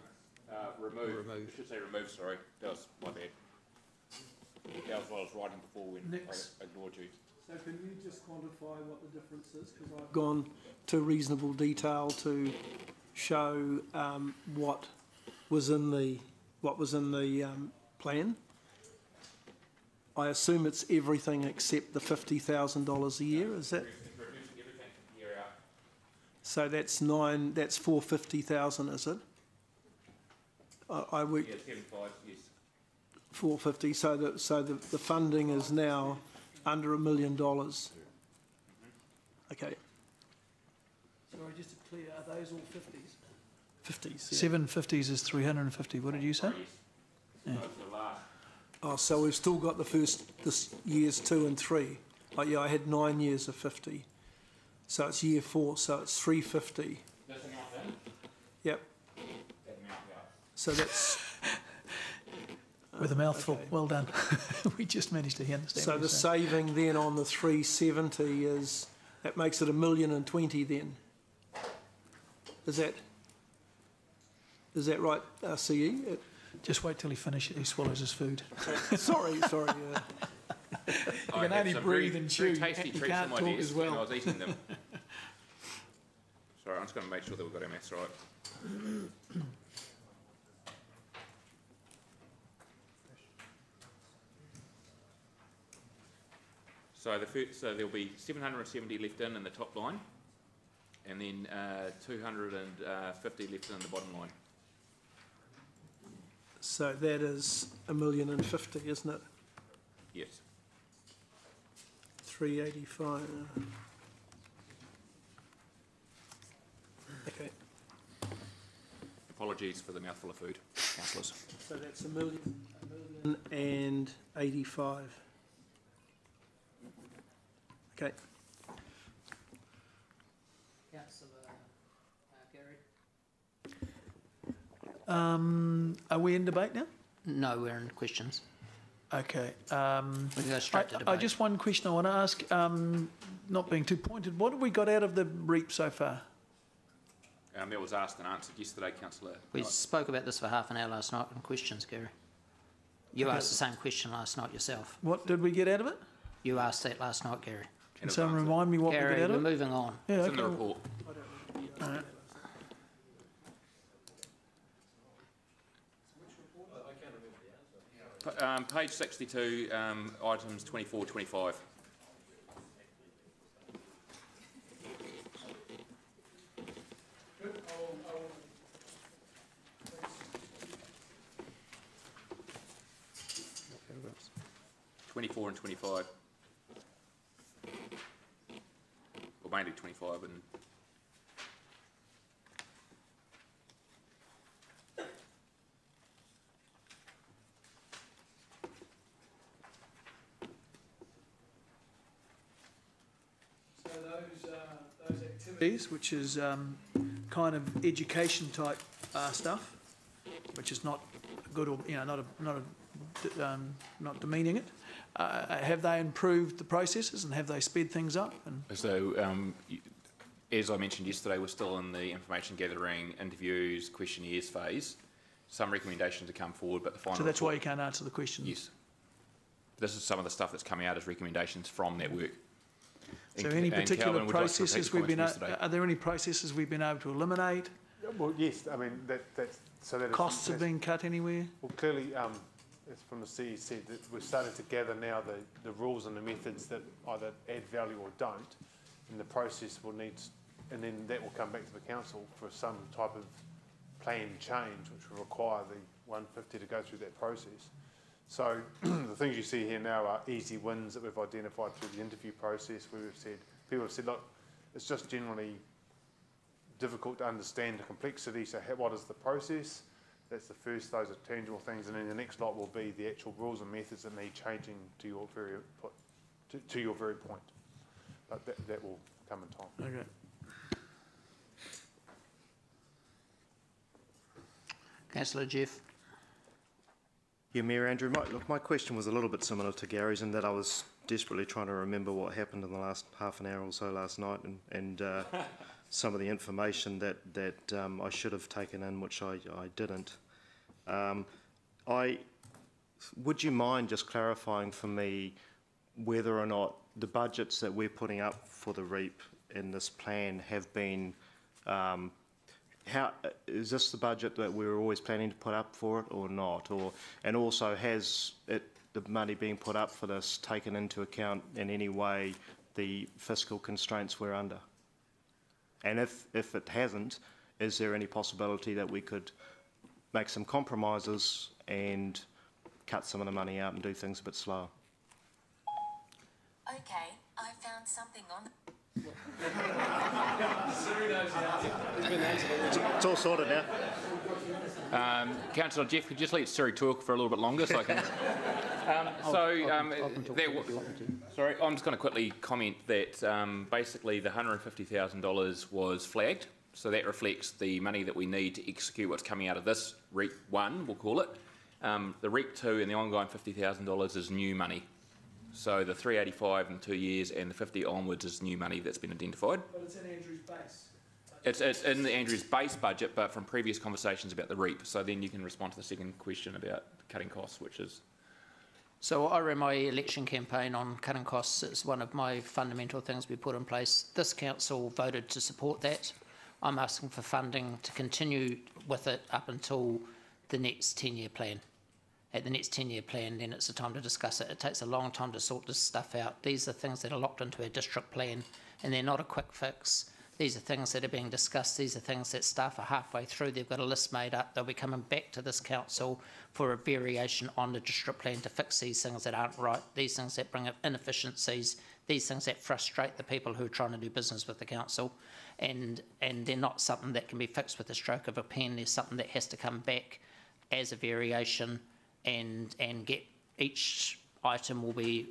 Remove. I should say remove, sorry. That was my bad. That was what I was writing before when I ignored you. So can you just quantify what the difference is? Because I've gone to reasonable detail to show what was in the plan. I assume it's everything except the $50,000 a year. Is that? Reducing everything from here out. So that's That's $450,000, is it? I worked. Yeah, 75, yes. 450. So the funding is now under $1 million. Okay. Sorry, just to clear, are those all 50s? 50s. Yeah. 750s is 350. What did you say? Yeah. So the last. Oh, so we've still got this years 2 and 3. Oh, yeah, I had 9 years of 50. So it's year 4, so it's 350. This amount then? Yep. That amount out. So that's... With a mouthful. Okay. Well done. We just managed to understand. So the saving then on the 370 is, that makes it $1,020,000 then. Is that right, CE? Just wait till he swallows his food. sorry. You can only breathe and chew. Very tasty treats on my desk when I was eating them. Sorry, I'm just going to make sure that we've got our maths right. So there'll be 770 left in the top line, and then 250 left in the bottom line. So that is $1,050,000, isn't it? Yes. 385. Okay. Apologies for the mouthful of food, councillors. So that's $1,085,000. Okay. Councillor Gary. Are we in debate now? No, we're in questions. Okay. We can go straight to debate. Just one question I want to ask, not being too pointed. What have we got out of the REAP so far? That was asked and answered yesterday, Councillor. We spoke about this for half an hour last night in questions, Gary. You asked the same question last night yourself. What did we get out of it? You asked that last night, Gary. Can someone remind me what Gary, we get out of it? we're moving on. Yeah, it's in the report. All right. Page 62, items 24, 25. 24 and 25. Or mainly 25 and... Those activities, which is kind of education type stuff, which is not good or not demeaning it. Have they improved the processes and have they sped things up? And so, as I mentioned yesterday, we're still in the information gathering, interviews, questionnaires phase. Some recommendations have come forward, but the final. So that's why you can't answer the question. Yes. This is some of the stuff that's coming out as recommendations from that work. So any particular processes we've been, are there any processes we've been able to eliminate? Well, yes, I mean, that's, so that costs have been cut anywhere? Well, clearly, as from the CE said, that we're starting to gather now the rules and the methods that either add value or don't, and the process will need, and then that will come back to the council for some type of plan change, which will require the 150 to go through that process. So the things you see here now are easy wins that we've identified through the interview process, where we've said, people have said, look, it's just generally difficult to understand the complexity, so what is the process? That's the first, those are tangible things, and then the next lot will be the actual rules and methods that need changing to your very point. But that will come in time. Okay. Councillor Jeff. Yeah, Mayor Andrew, my question was a little bit similar to Gary's in that I was desperately trying to remember what happened in the last half an hour or so last night, and some of the information that I should have taken in, which I didn't. Would you mind just clarifying for me whether or not the budgets that we're putting up for the REAP in this plan have been, how is this the budget that we were always planning to put up for it or not? And also, has the money being put up for this taken into account in any way the fiscal constraints we're under? And if it hasn't, is there any possibility that we could make some compromises and cut some of the money out and do things a bit slower? Okay, I found something on... It's all sorted now. Councillor Jeff, could you just let Siri talk for a little bit longer so I can... Sorry, I'm just going to quickly comment that basically the $150,000 was flagged, so that reflects the money that we need to execute what's coming out of this REAP 1, we'll call it. The REAP 2 and the ongoing $50,000 is new money. So the 385 in 2 years and the 50 onwards is new money that's been identified. But it's in Andrew's base. It's in Andrew's base budget, but from previous conversations about the REAP. So then you can respond to the second question about cutting costs, which is... So I ran my election campaign on cutting costs. It's one of my fundamental things we put in place. This council voted to support that. I'm asking for funding to continue with it up until the next 10-year plan. At the next 10-year plan, then it's the time to discuss it. It takes a long time to sort this stuff out. These are things that are locked into a district plan, and they're not a quick fix. These are things that are being discussed. These are things that staff are halfway through. They've got a list made up. They'll be coming back to this council for a variation on the district plan to fix these things that aren't right, these things that bring up inefficiencies, these things that frustrate the people who are trying to do business with the council. And they're not something that can be fixed with a stroke of a pen. There's something that has to come back as a variation, and get each item will be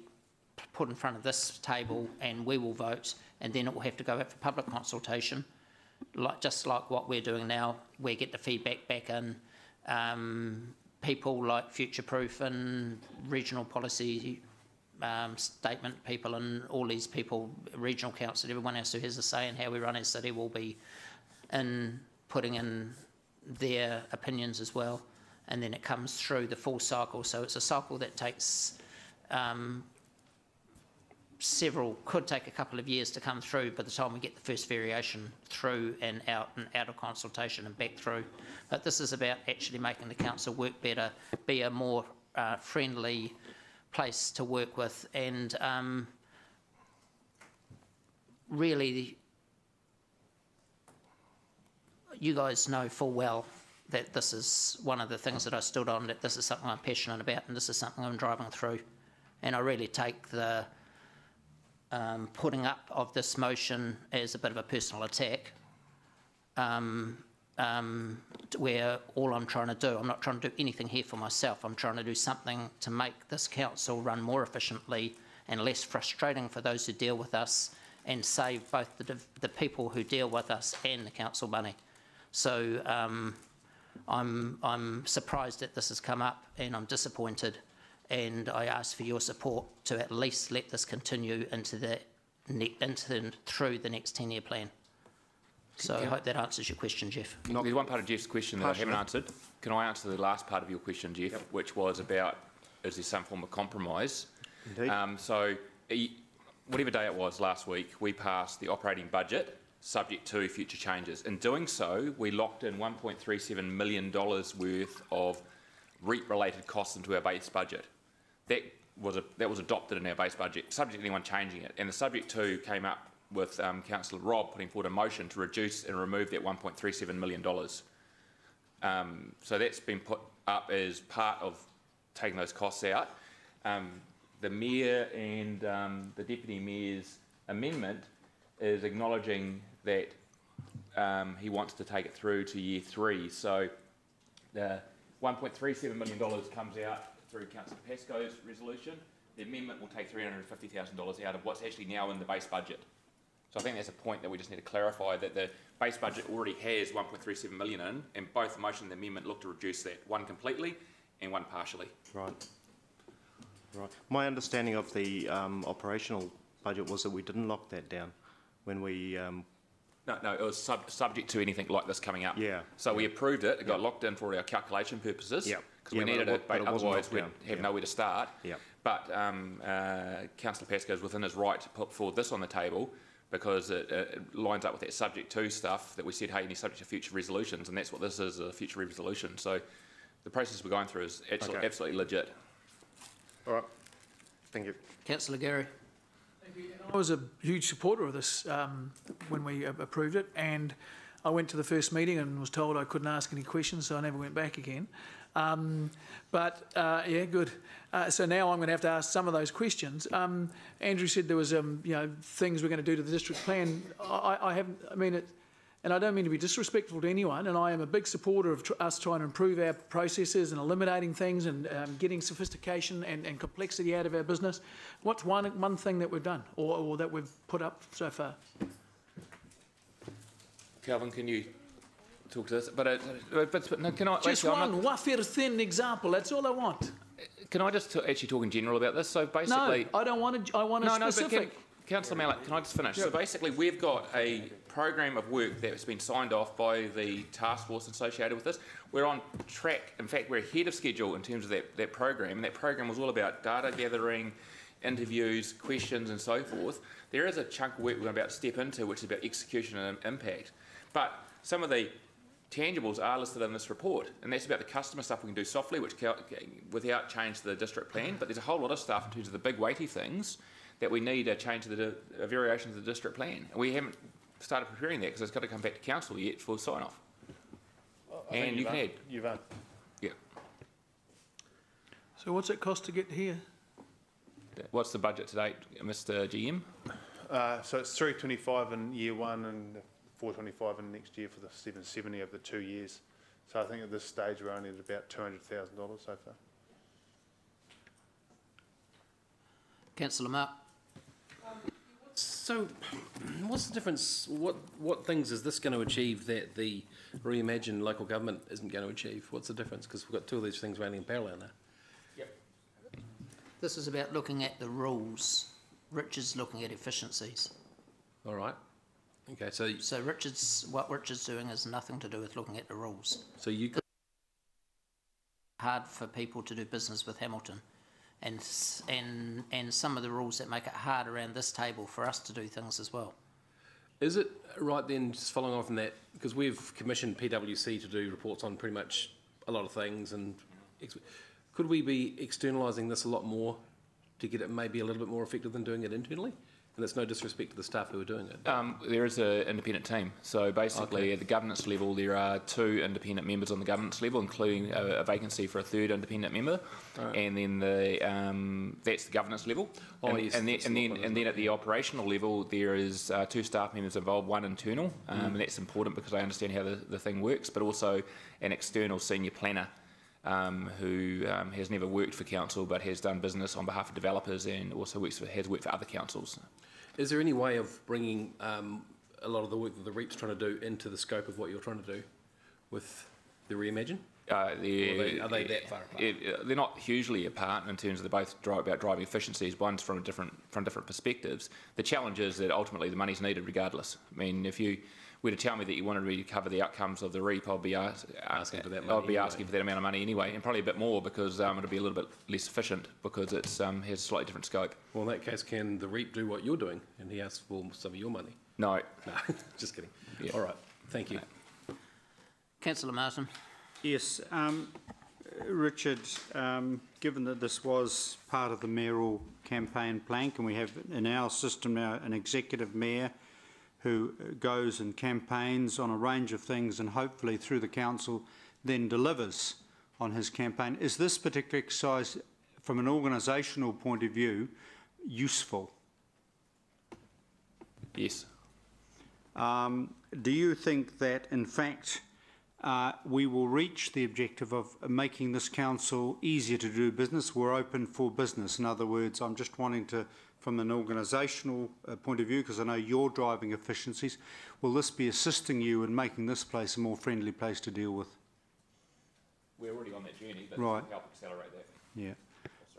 put in front of this table and we will vote, and then it will have to go out for public consultation, just like what we're doing now. We get the feedback back in. People like Future Proof and regional policy statement people and all these people, regional council, everyone else who has a say in how we run our city will be putting in their opinions as well. And then it comes through the full cycle. So it's a cycle that takes could take a couple of years to come through by the time we get the first variation through and out of consultation and back through. But this is about actually making the council work better, be a more friendly place to work with, and really, you guys know full well that this is one of the things that I stood on, that this is something I'm passionate about and this is something I'm driving through. And I really take the putting up of this motion as a bit of a personal attack, where all I'm trying to do, I'm not trying to do anything here for myself, I'm trying to do something to make this council run more efficiently and less frustrating for those who deal with us, and save both the people who deal with us and the council money. So I'm surprised that this has come up, and I'm disappointed, and I ask for your support to at least let this continue into through the next 10-year plan. So I hope that answers your question, Jeff. There's one part of Jeff's question that I haven't answered. Can I answer the last part of your question, Jeff, which was about, is there some form of compromise? Indeed. Whatever day it was last week, we passed the operating budget subject to future changes. In doing so, we locked in $1.37 million worth of REIT-related costs into our base budget. That was adopted in our base budget, subject to anyone changing it. And the subject to came up with Councillor Rob putting forward a motion to reduce and remove that $1.37 million. So that's been put up as part of taking those costs out. The Mayor and the Deputy Mayor's amendment is acknowledging that he wants to take it through to year 3. So the $1.37 million comes out through Councillor Pascoe's resolution. The amendment will take $350,000 out of what's actually now in the base budget. So I think that's a point that we just need to clarify, that the base budget already has $1.37 million in, and both the motion and the amendment look to reduce that, one completely and one partially. Right. Right. My understanding of the operational budget was that we didn't lock that down when we... No, it was subject to anything like this coming up. Yeah. So we approved it, it got locked in for our calculation purposes, because we needed it, but otherwise we'd have nowhere to start. But Councillor Pascoe is within his right to put forward this on the table, because it lines up with that subject to stuff that we said, hey, you need subject to future resolutions, and that's what this is, a future resolution. So the process we're going through is absolutely legit. All right. Thank you. Councillor Gary. Thank you. I was a huge supporter of this when we approved it, and I went to the first meeting and was told I couldn't ask any questions, so I never went back again. Yeah, good. So now I'm going to have to ask some of those questions. Andrew said there was, things we're going to do to the district plan. And I don't mean to be disrespectful to anyone, and I am a big supporter of us trying to improve our processes and eliminating things and getting sophistication and complexity out of our business. What's one thing that we've done or that we've put up so far? Calvin, can you talk to this? But no, can I... Just one wafer thin example, that's all I want. Can I just actually talk in general about this? So basically... No, I don't want to, I want a specific... But Councillor Mallett, can I just finish? Yep. So basically we've got a program of work that's been signed off by the task force associated with this. We're on track. In fact, we're ahead of schedule in terms of that program. And that program was all about data gathering, interviews, questions and so forth. There is a chunk of work we're about to step into, which is about execution and impact. But some of the tangibles are listed in this report, and that's about the customer stuff we can do softly, which without change to the district plan. But there's a whole lot of stuff in terms of the big weighty things that we need a change to the variations of the district plan. And we haven't started preparing that because it's got to come back to council yet for sign off. And you can add. You've had. Yeah. So what's it cost to get here? What's the budget to date, Mr. GM? So it's 325 in year 1 and 425 in next year for the 770 over the 2 years. So I think at this stage we're only at about $200,000 so far. Councillor Mark. So, what's the difference? What things is this going to achieve that the reimagined local government isn't going to achieve? What's the difference? Because we've got two of these things running in parallel now. Yep. This is about looking at the rules. Richard's looking at efficiencies. All right. Okay. So what Richard's doing has nothing to do with looking at the rules. So you could... hard for people to do business with Hamilton. And some of the rules that make it hard around this table for us to do things as well. Is it right then, just following on from that, because we've commissioned PwC to do reports on pretty much a lot of things, and could we be externalising this a lot more to get it maybe a little bit more effective than doing it internally? And that's no disrespect to the staff who are doing it. There is an independent team. So basically, at the governance level, there are 2 independent members on the governance level, including a vacancy for a 3rd independent member. Right. And then that's the governance level. And then at the operational level, there is 2 staff members involved, 1 internal, and that's important because I understand how the thing works, but also an external senior planner who has never worked for council but has done business on behalf of developers and also has worked for other councils. Is there any way of bringing a lot of the work that the REIP's trying to do into the scope of what you're trying to do with the Reimagine? Are they that far apart? They're not hugely apart in terms of they're both about driving efficiencies. One's from different perspectives. The challenge is that ultimately the money's needed regardless. I mean, if you were to tell me that you wanted me to cover the outcomes of the REIP, I'd be asking for that amount of money anyway, and probably a bit more because it'll be a little bit less efficient because it has a slightly different scope. Well, in that case, can the REIP do what you're doing and he asks for some of your money? No. No, just kidding. Yeah. All right, thank you. Councillor Martin. Yes, Richard, given that this was part of the mayoral campaign plan, can we have in our system now an executive mayor who goes and campaigns on a range of things and hopefully through the council then delivers on his campaign? Is this particular exercise from an organisational point of view useful? Yes. Do you think that in fact we will reach the objective of making this council easier to do business? We're open for business. In other words, I'm just wanting to, from an organisational point of view, because I know you're driving efficiencies, will this be assisting you in making this place a more friendly place to deal with? We're already on that journey, but right. Help accelerate that. Yeah.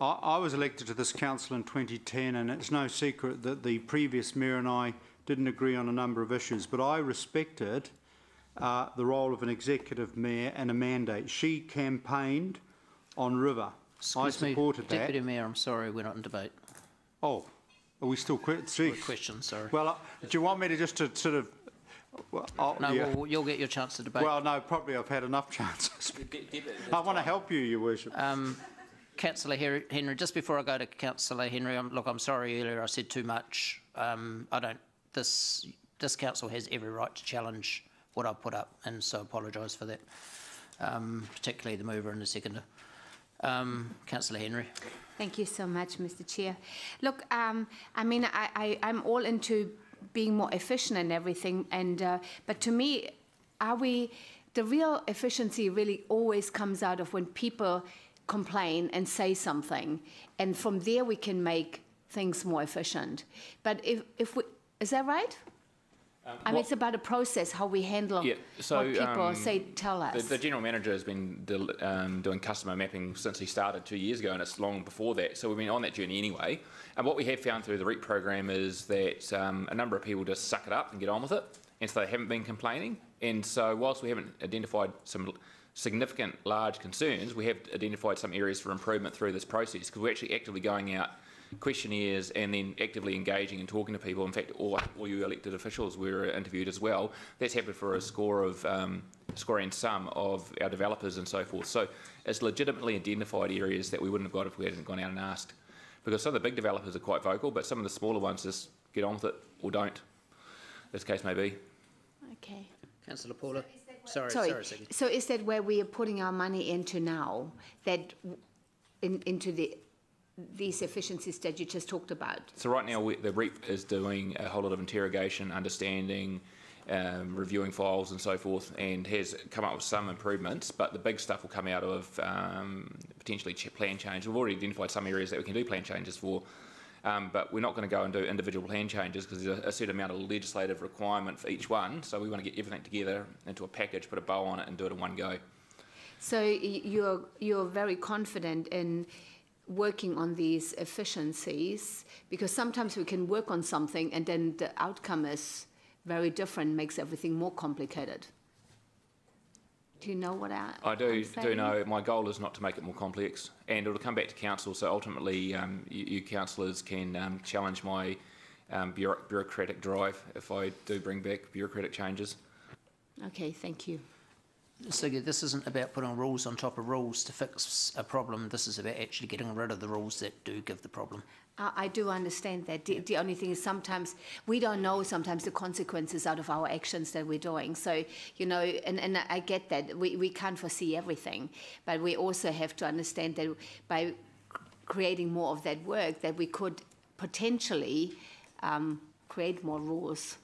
I was elected to this council in 2010, and it's no secret that the previous mayor and I didn't agree on a number of issues, but I respected the role of an executive mayor and a mandate. She campaigned on River. I supported that. Deputy Mayor, I'm sorry, we're not in debate. Oh, are we still questions? Sorry. Well, do you want me to just to sort of? Well, no, yeah. Well, you'll get your chance to debate. Well, no, probably I've had enough chances. I want to help you, Your Worship. Councillor Henry, just before I go to Councillor Henry, I'm sorry earlier I said too much. This council has every right to challenge what I've put up, and so apologise for that, particularly the mover and the seconder. Councillor Henry. Thank you so much, Mr. Chair. Look, I mean, I'm all into being more efficient and everything, and but to me, the real efficiency really always comes out of when people complain and say something, and from there we can make things more efficient. But if we, is that right? I mean, it's about a process, how we handle what people tell us. The General Manager has been doing customer mapping since he started 2 years ago, and it's long before that. So we've been on that journey anyway. And what we have found through the REIT program is that a number of people just suck it up and get on with it, and so they haven't been complaining. And so whilst we haven't identified some significant large concerns, we have identified some areas for improvement through this process, because we're actually actively going out questionnaires and then actively engaging and talking to people. In fact, all you elected officials were interviewed as well. That's happened for a score and some of our developers and so forth. So it's legitimately identified areas that we wouldn't have got if we hadn't gone out and asked. Because some of the big developers are quite vocal, but some of the smaller ones just get on with it or don't, as the case may be. Okay. Councillor Paula. Sorry. So is that where we are putting our money into now, that into these efficiencies that you just talked about? So right now the REIP is doing a whole lot of interrogation, understanding, reviewing files and so forth, and has come up with some improvements, but the big stuff will come out of potentially plan change. We've already identified some areas that we can do plan changes for, but we're not going to go and do individual plan changes because there's a certain amount of legislative requirement for each one, so we want to get everything together into a package, put a bow on it and do it in one go. So you're very confident in working on these efficiencies, because sometimes we can work on something and then the outcome is very different, makes everything more complicated. Do you know what I do know. My goal is not to make it more complex, and it'll come back to council, so ultimately you councillors can challenge my bureaucratic drive if I do bring back bureaucratic changes. Okay, thank you. So this isn't about putting rules on top of rules to fix a problem. This is about actually getting rid of the rules that do give the problem. I do understand that. The only thing is sometimes we don't know sometimes the consequences out of our actions that we're doing. So, you know, and I get that. We can't foresee everything, but we also have to understand that by creating more of that work that we could potentially create more rules.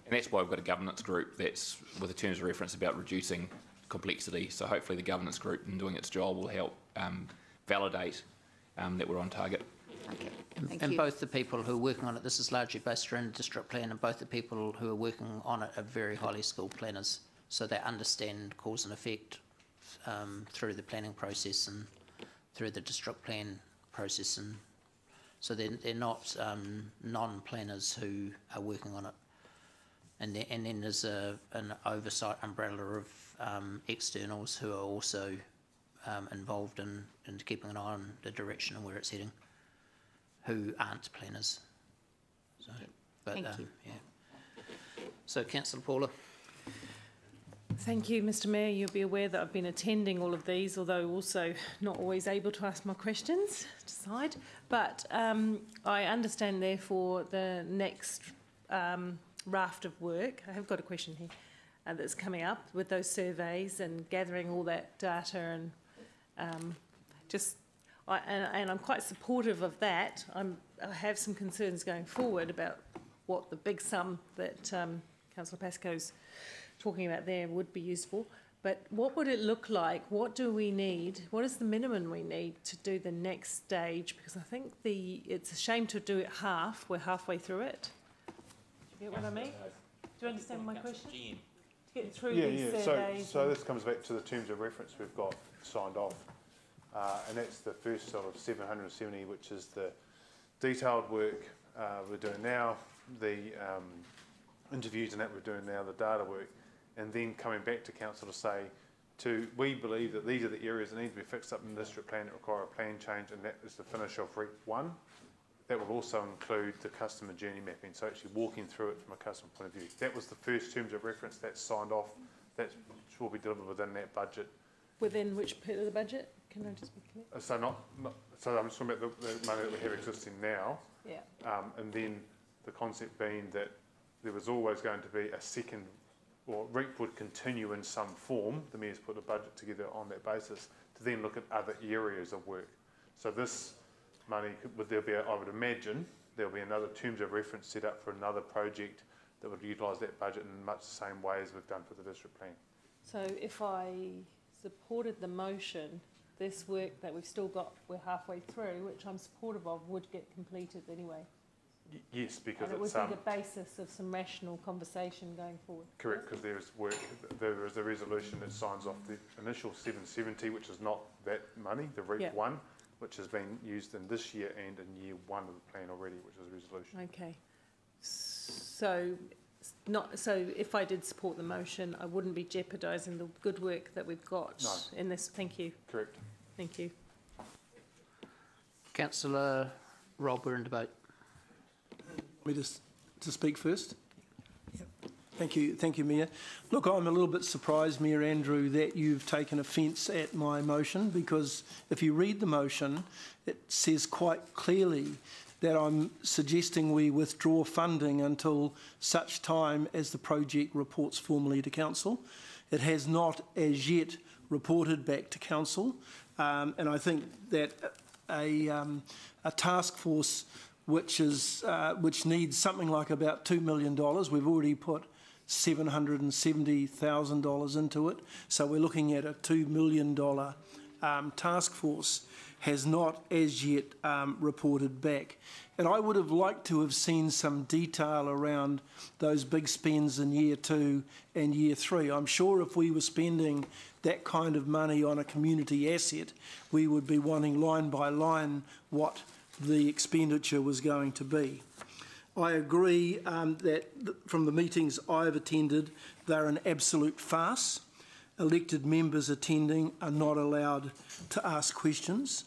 And that's why we've got a governance group that's with the terms of reference about reducing complexity. So hopefully the governance group in doing its job will help validate that we're on target. Okay. And both the people who are working on it, this is largely based around the district plan, and both the people who are working on it are very highly skilled planners, so they understand cause and effect through the planning process and through the district plan process, and so they're not non-planners who are working on it. And then there's an oversight umbrella of externals who are also involved in keeping an eye on the direction and where it's heading, who aren't planners. So, but, Thank you. Yeah. So, Councillor Paula. Thank you, Mr Mayor. You'll be aware that I've been attending all of these, although also not always able to ask my questions to side. But I understand, therefore, the next raft of work, I have got a question here, that's coming up with those surveys and gathering all that data, and and I'm quite supportive of that. I have some concerns going forward about what the big sum that Councillor Pascoe's talking about there would be useful. But what would it look like? What do we need? What is the minimum we need to do the next stage? Because I think it's a shame to do it half. We're halfway through it. Do you get what I mean? Do you understand my question? To get through these surveys. So this comes back to the terms of reference we've got signed off. And that's the first sort of 770, which is the detailed work we're doing now, the interviews and that we're doing now, the data work, and then coming back to council to say, we believe that these are the areas that need to be fixed up in the district plan that require a plan change, and that is the finish of REP 1. That will also include the customer journey mapping, so actually walking through it from a customer point of view. That was the first terms of reference that's signed off. That will be delivered within that budget. Within which part of the budget? Can I just be clear? So so I'm just talking about the money that we have existing now. Yeah. And then the concept being that there was always going to be a second, or REP would continue in some form. The Mayor's put a budget together on that basis to then look at other areas of work. So this money, I would imagine, there'll be another terms of reference set up for another project that would utilise that budget in much the same way as we've done for the district plan. So if I supported the motion, this work that we've still got, we're halfway through, which I'm supportive of, would get completed anyway. Yes, because and it would be the basis of some rational conversation going forward. Correct, because there is a resolution that signs off the initial 770, which is not that money, the REP 1, which has been used in this year and in year 1 of the plan already, which is a resolution. Okay. So if I did support the motion, I wouldn't be jeopardising the good work that we've got in this. Thank you. Correct. Thank you. Councillor Rob, we're in debate. Want me to speak first? Yep. Thank you, Mayor. Look, I'm a little bit surprised, Mayor Andrew, that you've taken offence at my motion, because if you read the motion, it says quite clearly that I'm suggesting we withdraw funding until such time as the project reports formally to Council. It has not as yet reported back to Council, and I think that a task force which needs something like about $2 million, we've already put $770,000 into it, so we're looking at a $2 million task force, has not as yet reported back. And I would have liked to have seen some detail around those big spends in year 2 and year 3. I'm sure if we were spending that kind of money on a community asset, we would be wanting line by line what the expenditure was going to be. I agree that from the meetings I've attended, they're an absolute farce. Elected members attending are not allowed to ask questions.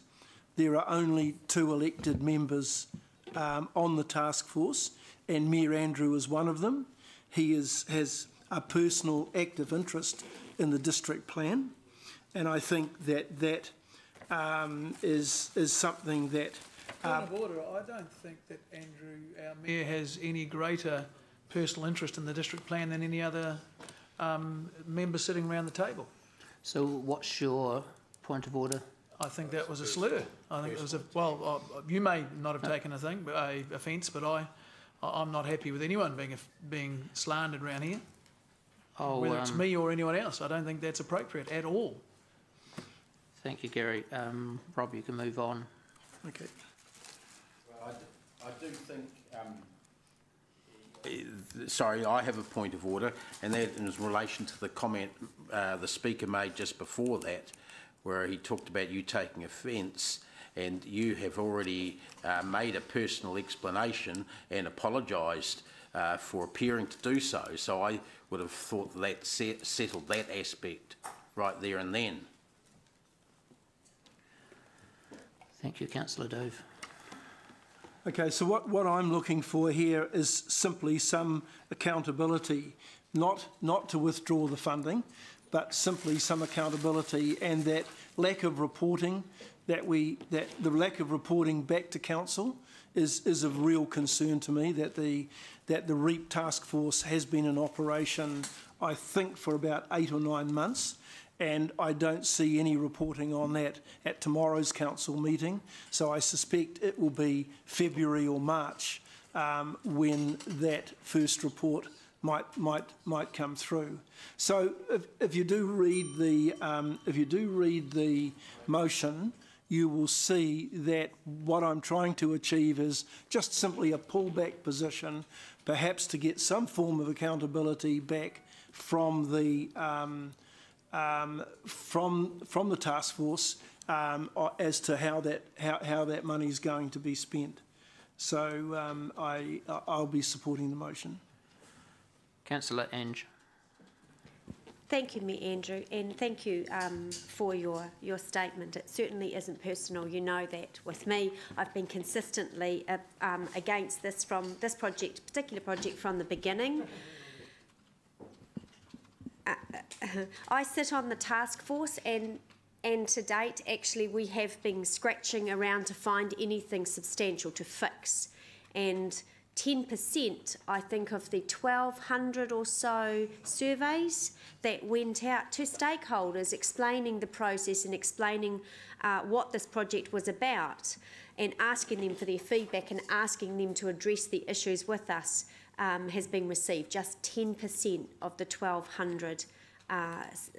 There are only 2 elected members on the task force, and Mayor Andrew is one of them. He has a personal active interest in the district plan, and I think that is something that. Point of order, I don't think that Andrew, our mayor, has any greater personal interest in the district plan than any other member sitting around the table. So what's your point of order? I think that was a slur. I think it was you may not have taken offence, but I'm not happy with anyone being slandered around here. Whether it's me or anyone else, I don't think that's appropriate at all. Thank you, Gary. Rob, you can move on. Okay. Well, I do think. Sorry, I have a point of order, and that is in relation to the comment the Speaker made just before that, where he talked about you taking offence, and you have already made a personal explanation and apologised for appearing to do so. So I would have thought that settled that aspect right there and then. Thank you, Councillor Dove. Okay, so what I'm looking for here is simply some accountability, not to withdraw the funding, but simply some accountability, and that lack of reporting, that the lack of reporting back to council is of real concern to me. That the REAP task force has been in operation, I think, for about 8 or 9 months. And I don't see any reporting on that at tomorrow's council meeting. So I suspect it will be February or March when that first report might come through. So if you do read the motion, you will see that what I'm trying to achieve is just simply a pullback position, perhaps to get some form of accountability back from the from the task force as to how that money is going to be spent. So I'll be supporting the motion. Councillor Ange. Thank you, Andrew, and thank you for your statement. It certainly isn't personal. You know that with me, I've been consistently against this particular project from the beginning. I sit on the task force, and to date, actually, we have been scratching around to find anything substantial to fix. And 10%, I think, of the 1,200 or so surveys that went out to stakeholders explaining the process and explaining what this project was about, and asking them for their feedback and asking them to address the issues with us, has been received. Just 10% of the 1,200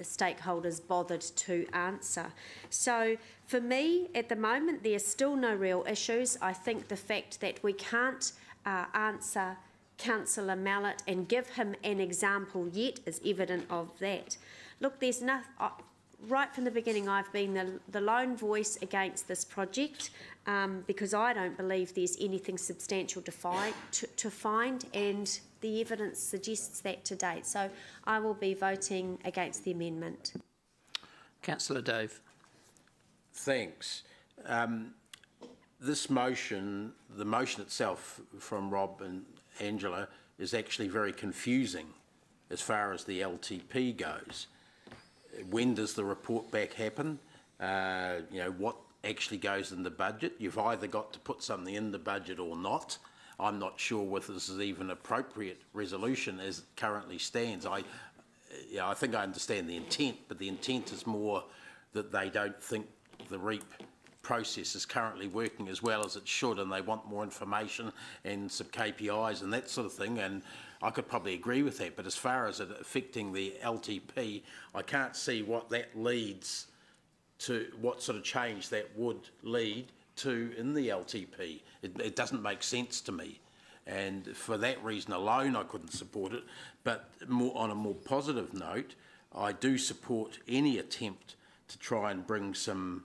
stakeholders bothered to answer. So for me, at the moment, there's still no real issues. I think the fact that we can't answer Councillor Mallett and give him an example yet is evident of that. Look, there's nothing. Right from the beginning, I've been the lone voice against this project because I don't believe there's anything substantial to find, and the evidence suggests that to date. So I will be voting against the amendment. Councillor Dave. Thanks. This motion, the motion itself from Rob and Angela, is actually very confusing as far as the LTP goes. When does the report back happen? What actually goes in the budget? You've either got to put something in the budget or not. I'm not sure whether this is even appropriate resolution as it currently stands. I think I understand the intent, but the intent is more that they don't think the REAP process is currently working as well as it should, and they want more information and some KPIs and that sort of thing, and I could probably agree with that. But as far as it affecting the LTP, I can't see what that leads to, what sort of change that would lead to in the LTP. It doesn't make sense to me, and for that reason alone I couldn't support it. But on a more positive note, I do support any attempt to try and bring some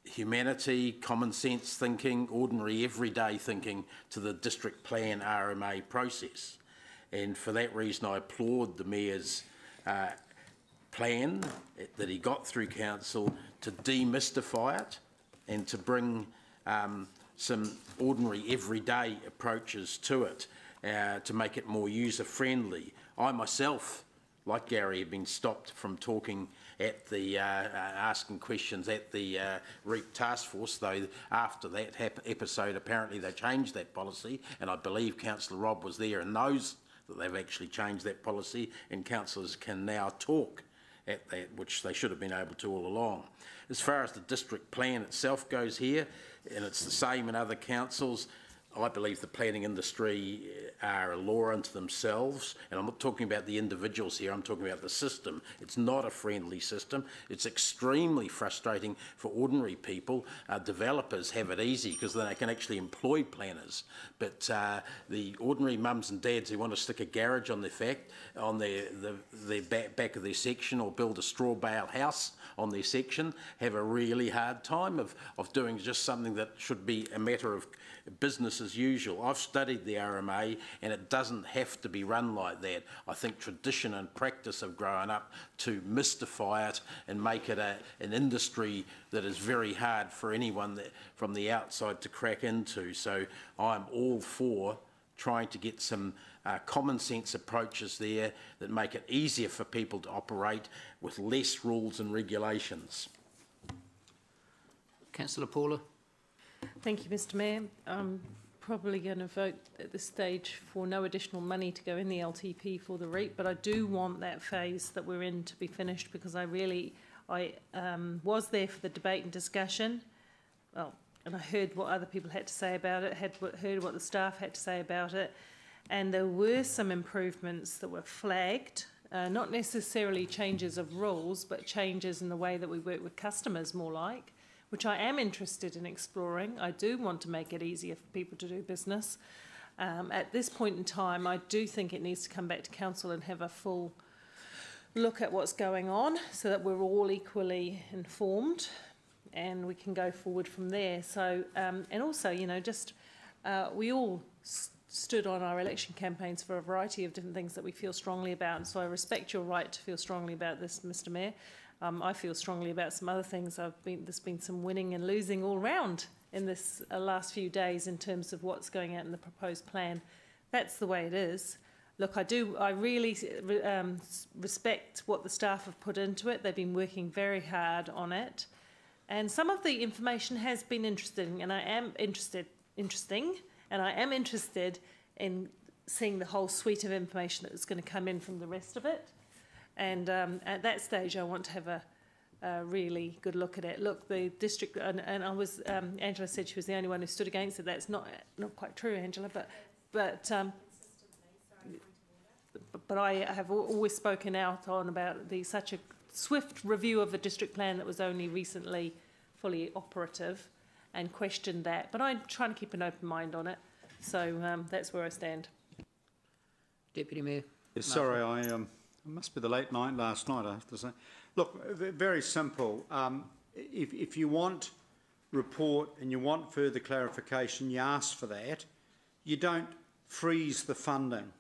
humanity, common sense thinking, ordinary everyday thinking to the district plan RMA process. And for that reason I applaud the Mayor's plan that he got through council to demystify it and to bring some ordinary everyday approaches to it to make it more user friendly. I myself like Gary, have been stopped from talking at the asking questions at the REAP task force, though after that episode apparently they changed that policy, and I believe Councillor Rob was there and knows that they've actually changed that policy, and councillors can now talk at that, which they should have been able to all along. As far as the district plan itself goes here, and it's the same in other councils, I believe the planning industry are a law unto themselves, and I'm not talking about the individuals here, I'm talking about the system. It's not a friendly system. It's extremely frustrating for ordinary people. Developers have it easy because then they can actually employ planners, but the ordinary mums and dads who want to stick a garage on their back of their section or build a straw bale house on their section have a really hard time of doing just something that should be a matter of business as usual. I've studied the RMA and it doesn't have to be run like that. I think tradition and practice have grown up to mystify it and make it an industry that is very hard for anyone from the outside to crack into. So I'm all for trying to get some common sense approaches there that make it easier for people to operate with less rules and regulations. Councillor Paula. Thank you, Mr Mayor. I'm probably going to vote at this stage for no additional money to go in the LTP for the REAP, but I do want that phase that we're in to be finished because I was there for the debate and discussion, and I heard what other people had to say about it, heard what the staff had to say about it, and there were some improvements that were flagged, not necessarily changes of rules, but changes in the way that we work with customers more like, which I am interested in exploring. I do want to make it easier for people to do business. At this point in time, I do think it needs to come back to council and have a full look at what's going on so that we're all equally informed and we can go forward from there. So, and also, you know, just we all stood on our election campaigns for a variety of different things that we feel strongly about. And so I respect your right to feel strongly about this, Mr Mayor. I feel strongly about some other things. There's been some winning and losing all round in this last few days in terms of what's going out in the proposed plan. That's the way it is. Look, I really respect what the staff have put into it. They've been working very hard on it. And some of the information has been interesting, and I am interested in seeing the whole suite of information that's going to come in from the rest of it. And at that stage, I want to have a really good look at it. Look, the district, and Angela said she was the only one who stood against it. That's not quite true, Angela, but I have always spoken out on about such a swift review of the district plan that was only recently fully operative and questioned that. But I'm trying to keep an open mind on it. So that's where I stand. Deputy Mayor. Yes, sorry, it must be the late night last night, I have to say. Look, very simple. If you want report and you want further clarification, you ask for that. You don't freeze the funding.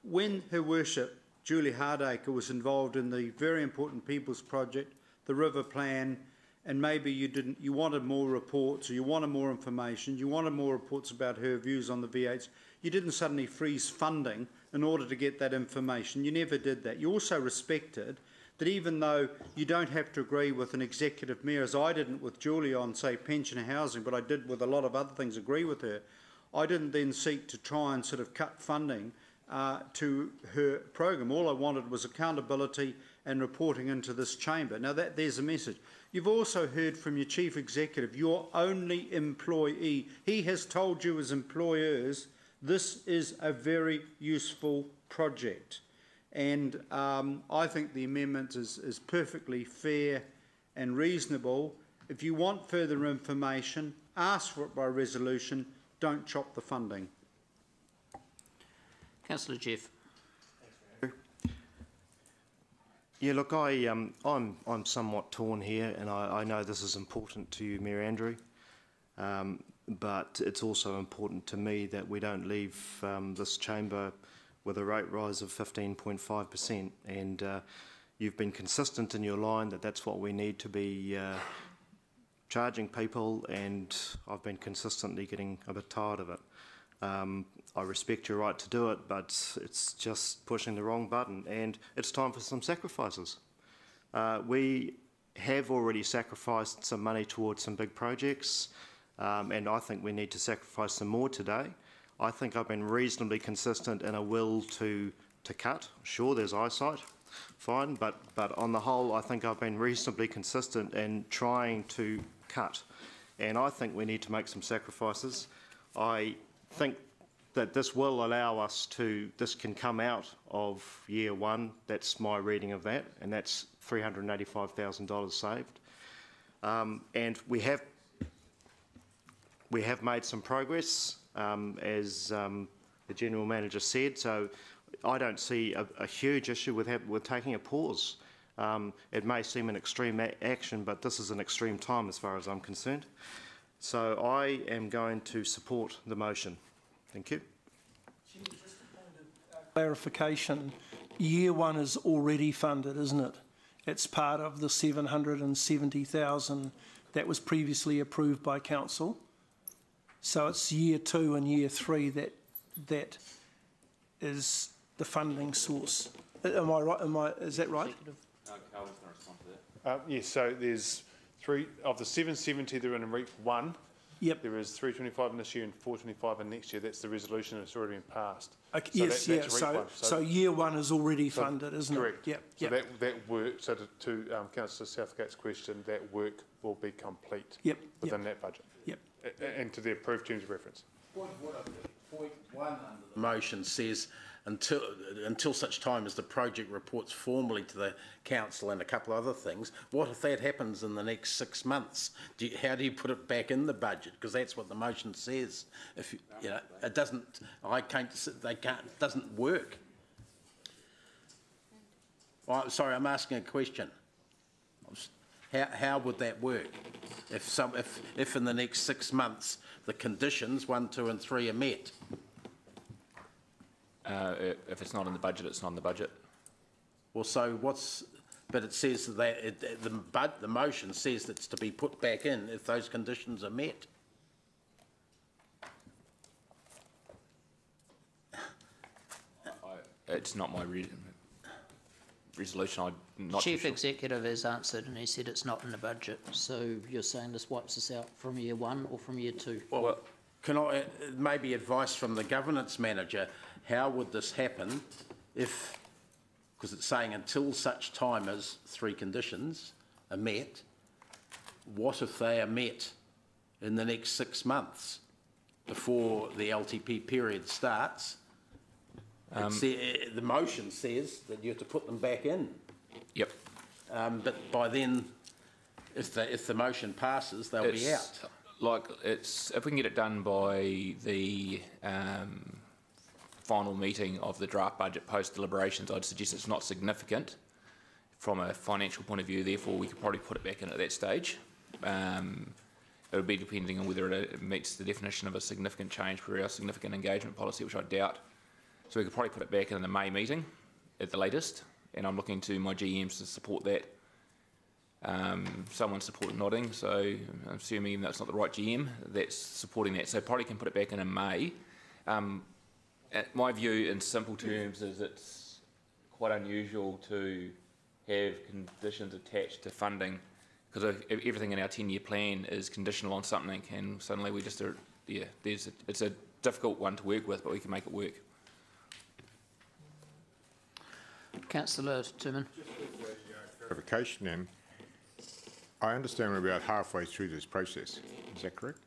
When Her Worship, Julie Hardacre, was involved in the very important People's Project, the River Plan, and maybe you wanted more reports, or you wanted more information, you wanted more reports about her views on the V8s, you didn't suddenly freeze funding in order to get that information. You never did that. You also respected that even though you don't have to agree with an executive mayor, as I didn't with Julie on, say, pension and housing, but I did with a lot of other things agree with her, I didn't then seek to try and sort of cut funding to her program. All I wanted was accountability and reporting into this chamber. Now, there's a message. You've also heard from your chief executive, your only employee. He has told you as employers, this is a very useful project. And I think the amendment is perfectly fair and reasonable. If you want further information, ask for it by resolution. Don't chop the funding. Councillor Jeff. Yeah, look, I'm somewhat torn here, and I know this is important to you, Mayor Andrew, but it's also important to me that we don't leave this chamber with a rate rise of 15.5%, and you've been consistent in your line that that's what we need to be charging people, and I've been consistently getting a bit tired of it. I respect your right to do it, but it's just pushing the wrong button, and it's time for some sacrifices. We have already sacrificed some money towards some big projects, and I think we need to sacrifice some more today. I think I've been reasonably consistent in a will to cut. Sure, there's eyesight, fine, but on the whole, I think I've been reasonably consistent in trying to cut, and I think we need to make some sacrifices. I think that this will allow us to, this can come out of year one, that's my reading of that, and that's $385,000 saved. And we have made some progress, as the General Manager said, so I don't see a huge issue with taking a pause. It may seem an extreme action, but this is an extreme time as far as I'm concerned. So I am going to support the motion. Thank you. Just a point of clarification, year one is already funded, isn't it? It's part of the $770,000 that was previously approved by council. So it's year two and year three that is the funding source. Am I right? Is that right? Calvin's going to respond to that. Yes, so there's three of the 770 that are in REAP 1. Yep. There is 325 in this year and 425 in next year. That's the resolution that's already been passed. Okay, So yes, that's REAP 1. So year one is already funded, isn't correct. it? Yep. So yep. that work, so to Councillor Southgate's question, that work will be complete within that budget. Yep. And to the approved terms of reference. Point one under the motion says until such time as the project reports formally to the council and a couple of other things. What if that happens in the next 6 months? How do you put it back in the budget? Because that's what the motion says. If you know, it doesn't. It doesn't work. Oh, sorry, I'm asking a question. How would that work? If in the next 6 months the conditions 1, 2 and 3 are met? If it's not in the budget, it's not in the budget. Well, so what's... But it says that the motion says that it's to be put back in if those conditions are met. It's not my resolution. I'm not Chief too sure. Executive has answered and he said it's not in the budget. So you're saying this wipes us out from year one or from year two? Well, can I maybe advice from the governance manager? How would this happen if, because it's saying until such time as 3 conditions are met, what if they are met in the next 6 months before the LTP period starts? The motion says that you have to put them back in. Yep. But by then, if the motion passes, they'll be out. Like if we can get it done by the final meeting of the draft budget post deliberations, I'd suggest it's not significant from a financial point of view. Therefore, we could probably put it back in at that stage. It would be depending on whether it meets the definition of a significant change for our significant engagement policy, which I doubt. So we could probably put it back in the May meeting at the latest, and I'm looking to my GMs to support that. Someone supported nodding, so I'm assuming even though it's not the right GM, that's supporting that. So probably can put it back in May. My view in simple terms is it's quite unusual to have conditions attached to funding, because everything in our 10-year plan is conditional on something, and suddenly we just are, it's a difficult one to work with, but we can make it work. Councillor Turman. Just a clarification then. I understand we're about halfway through this process. Is that correct?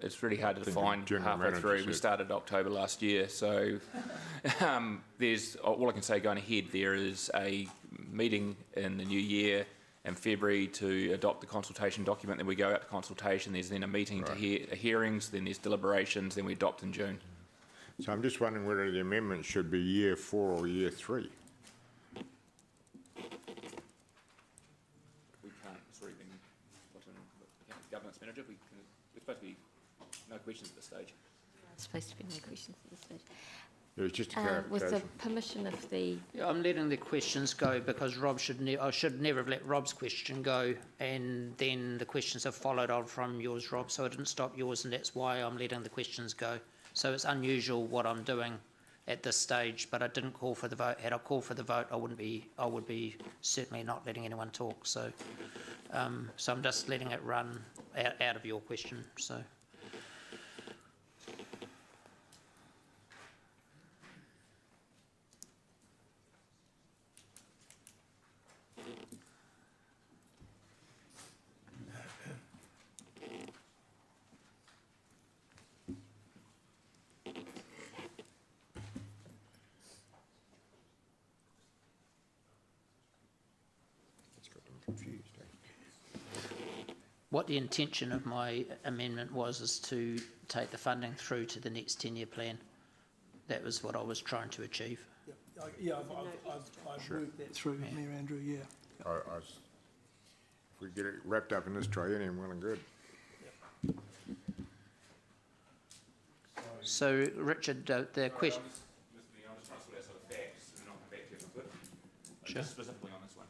It's really hard to define halfway through. We started October last year, so there's all I can say going ahead. There is a meeting in the new year in February to adopt the consultation document. Then we go out to consultation. There's then a meeting to hearings. Then there's deliberations. Then we adopt in June. So I'm just wondering whether the amendment should be year 4 or year 3. We can't. Sorry, governance manager. We're supposed to be no questions at this stage. It's supposed to be no questions at this stage. It was just a With the clarification. permission of the, Yeah, I'm letting the questions go because Rob I should never have let Rob's question go, and then the questions have followed on from yours, Rob, so I didn't stop yours, and that's why I'm letting the questions go. So it's unusual what I'm doing at this stage, but I didn't call for the vote. Had I called for the vote, I would be certainly not letting anyone talk. So, so I'm just letting it run out of your question. So. What the intention of my amendment was is to take the funding through to the next 10-year plan. That was what I was trying to achieve. Yeah, I've worked that through, Mayor Andrew, yeah. If we get it wrapped up in this triennium, well and good. So, Richard, the question... I'm just trying to sort out some of the facts and then I'll come back to you if I could. Sure. Specifically on this one.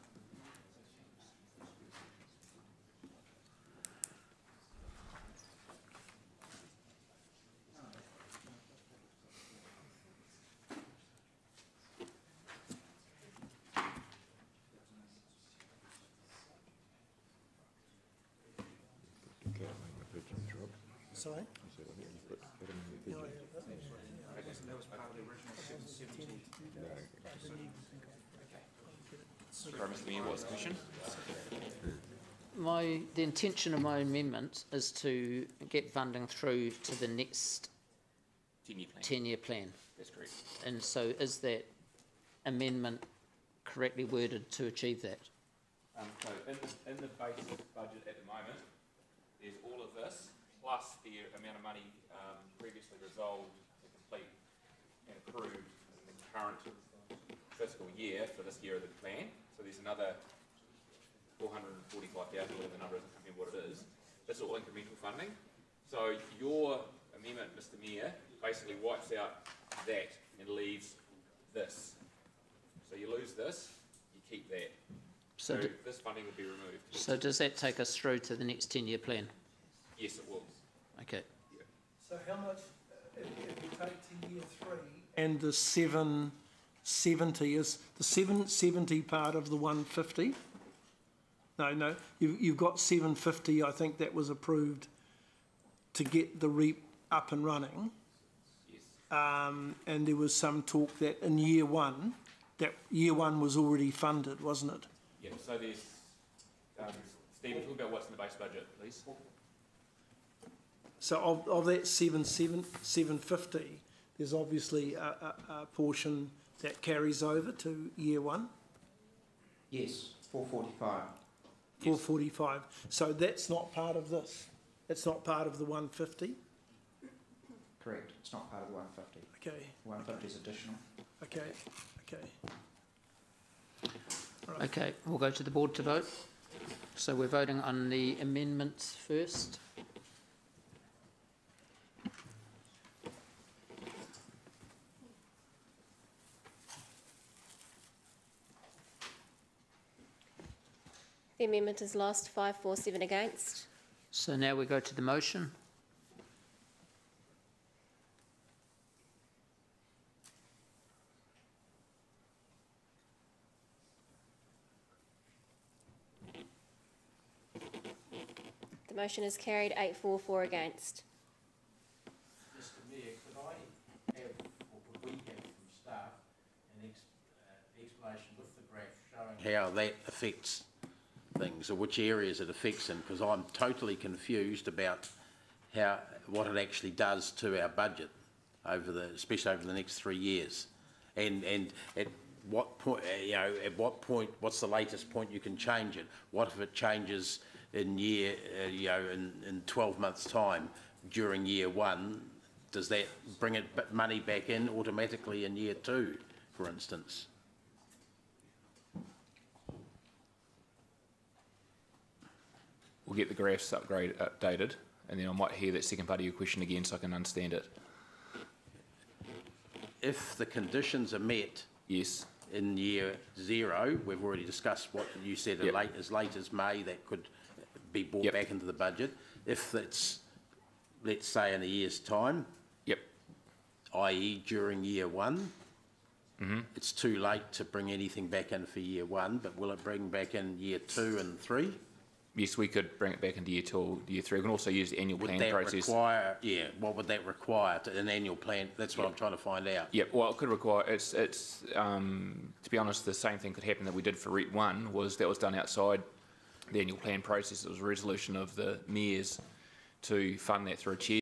Sorry? Sorry, Mr. Mayor, what's the question? The intention of my amendment is to get funding through to the next 10-year plan. That's correct. And so is that amendment correctly worded to achieve that? So in the basic budget at the moment, there's all of this, plus the amount of money previously resolved to complete and approved in the current fiscal year for this year of the plan. So there's another 445,000, whatever the number is, I can't remember what it is. That's all incremental funding. So your amendment, Mr. Mayor, basically wipes out that and leaves this. So you lose this, you keep that. So this funding will be removed. So does that take us through to the next 10-year plan? Yes, it will. Okay. Yeah. So how much, if you take to year 3 and the 770, is the 770 part of the 150? No, you've got 750, I think that was approved to get the REAP up and running. Yes. And there was some talk that in year 1, that year 1 was already funded, wasn't it? Yeah, so there's, Stephen, talk about what's in the base budget, please. So of that 750, there's obviously a portion that carries over to year 1? Yes, 445. 445. So that's not part of this? It's not part of the 150? Correct, it's not part of the 150. Okay. 150 is additional. Okay. Right. Okay, we'll go to the board to vote. So we're voting on the amendments first. the amendment is lost, 547 against. So now we go to the motion. The motion is carried, 844 against. Mr. Mayor, could I have, or could we have from staff, an explanation with the graph showing how that affects things, or which areas it affects in, because I'm totally confused about what it actually does to our budget especially over the next 3 years, and at what point, at what point, what's the latest point you can change it? What if it changes in in 12 months' time during year 1? Does that bring money back in automatically in year 2, for instance? We'll get the graphs updated, and then I might hear that second part of your question again so I can understand it. if the conditions are met. Yes. In year 0, we've already discussed what you said, Yep. as late as May, that could be brought Yep. back into the budget. If it's, let's say, in a year's time, Yep. i.e. during year 1, it's too late to bring anything back in for year 1, but will it bring back in year 2 and 3? Yes, we could bring it back into year 2 or year 3. We can also use the annual Would plan that process. require, what would that require, an annual plan? That's what I'm trying to find out. Yep, well, it could require, to be honest, the same thing could happen that we did for REIT 1, was that was done outside the annual plan process. It was a resolution of the mayors to fund that through a chair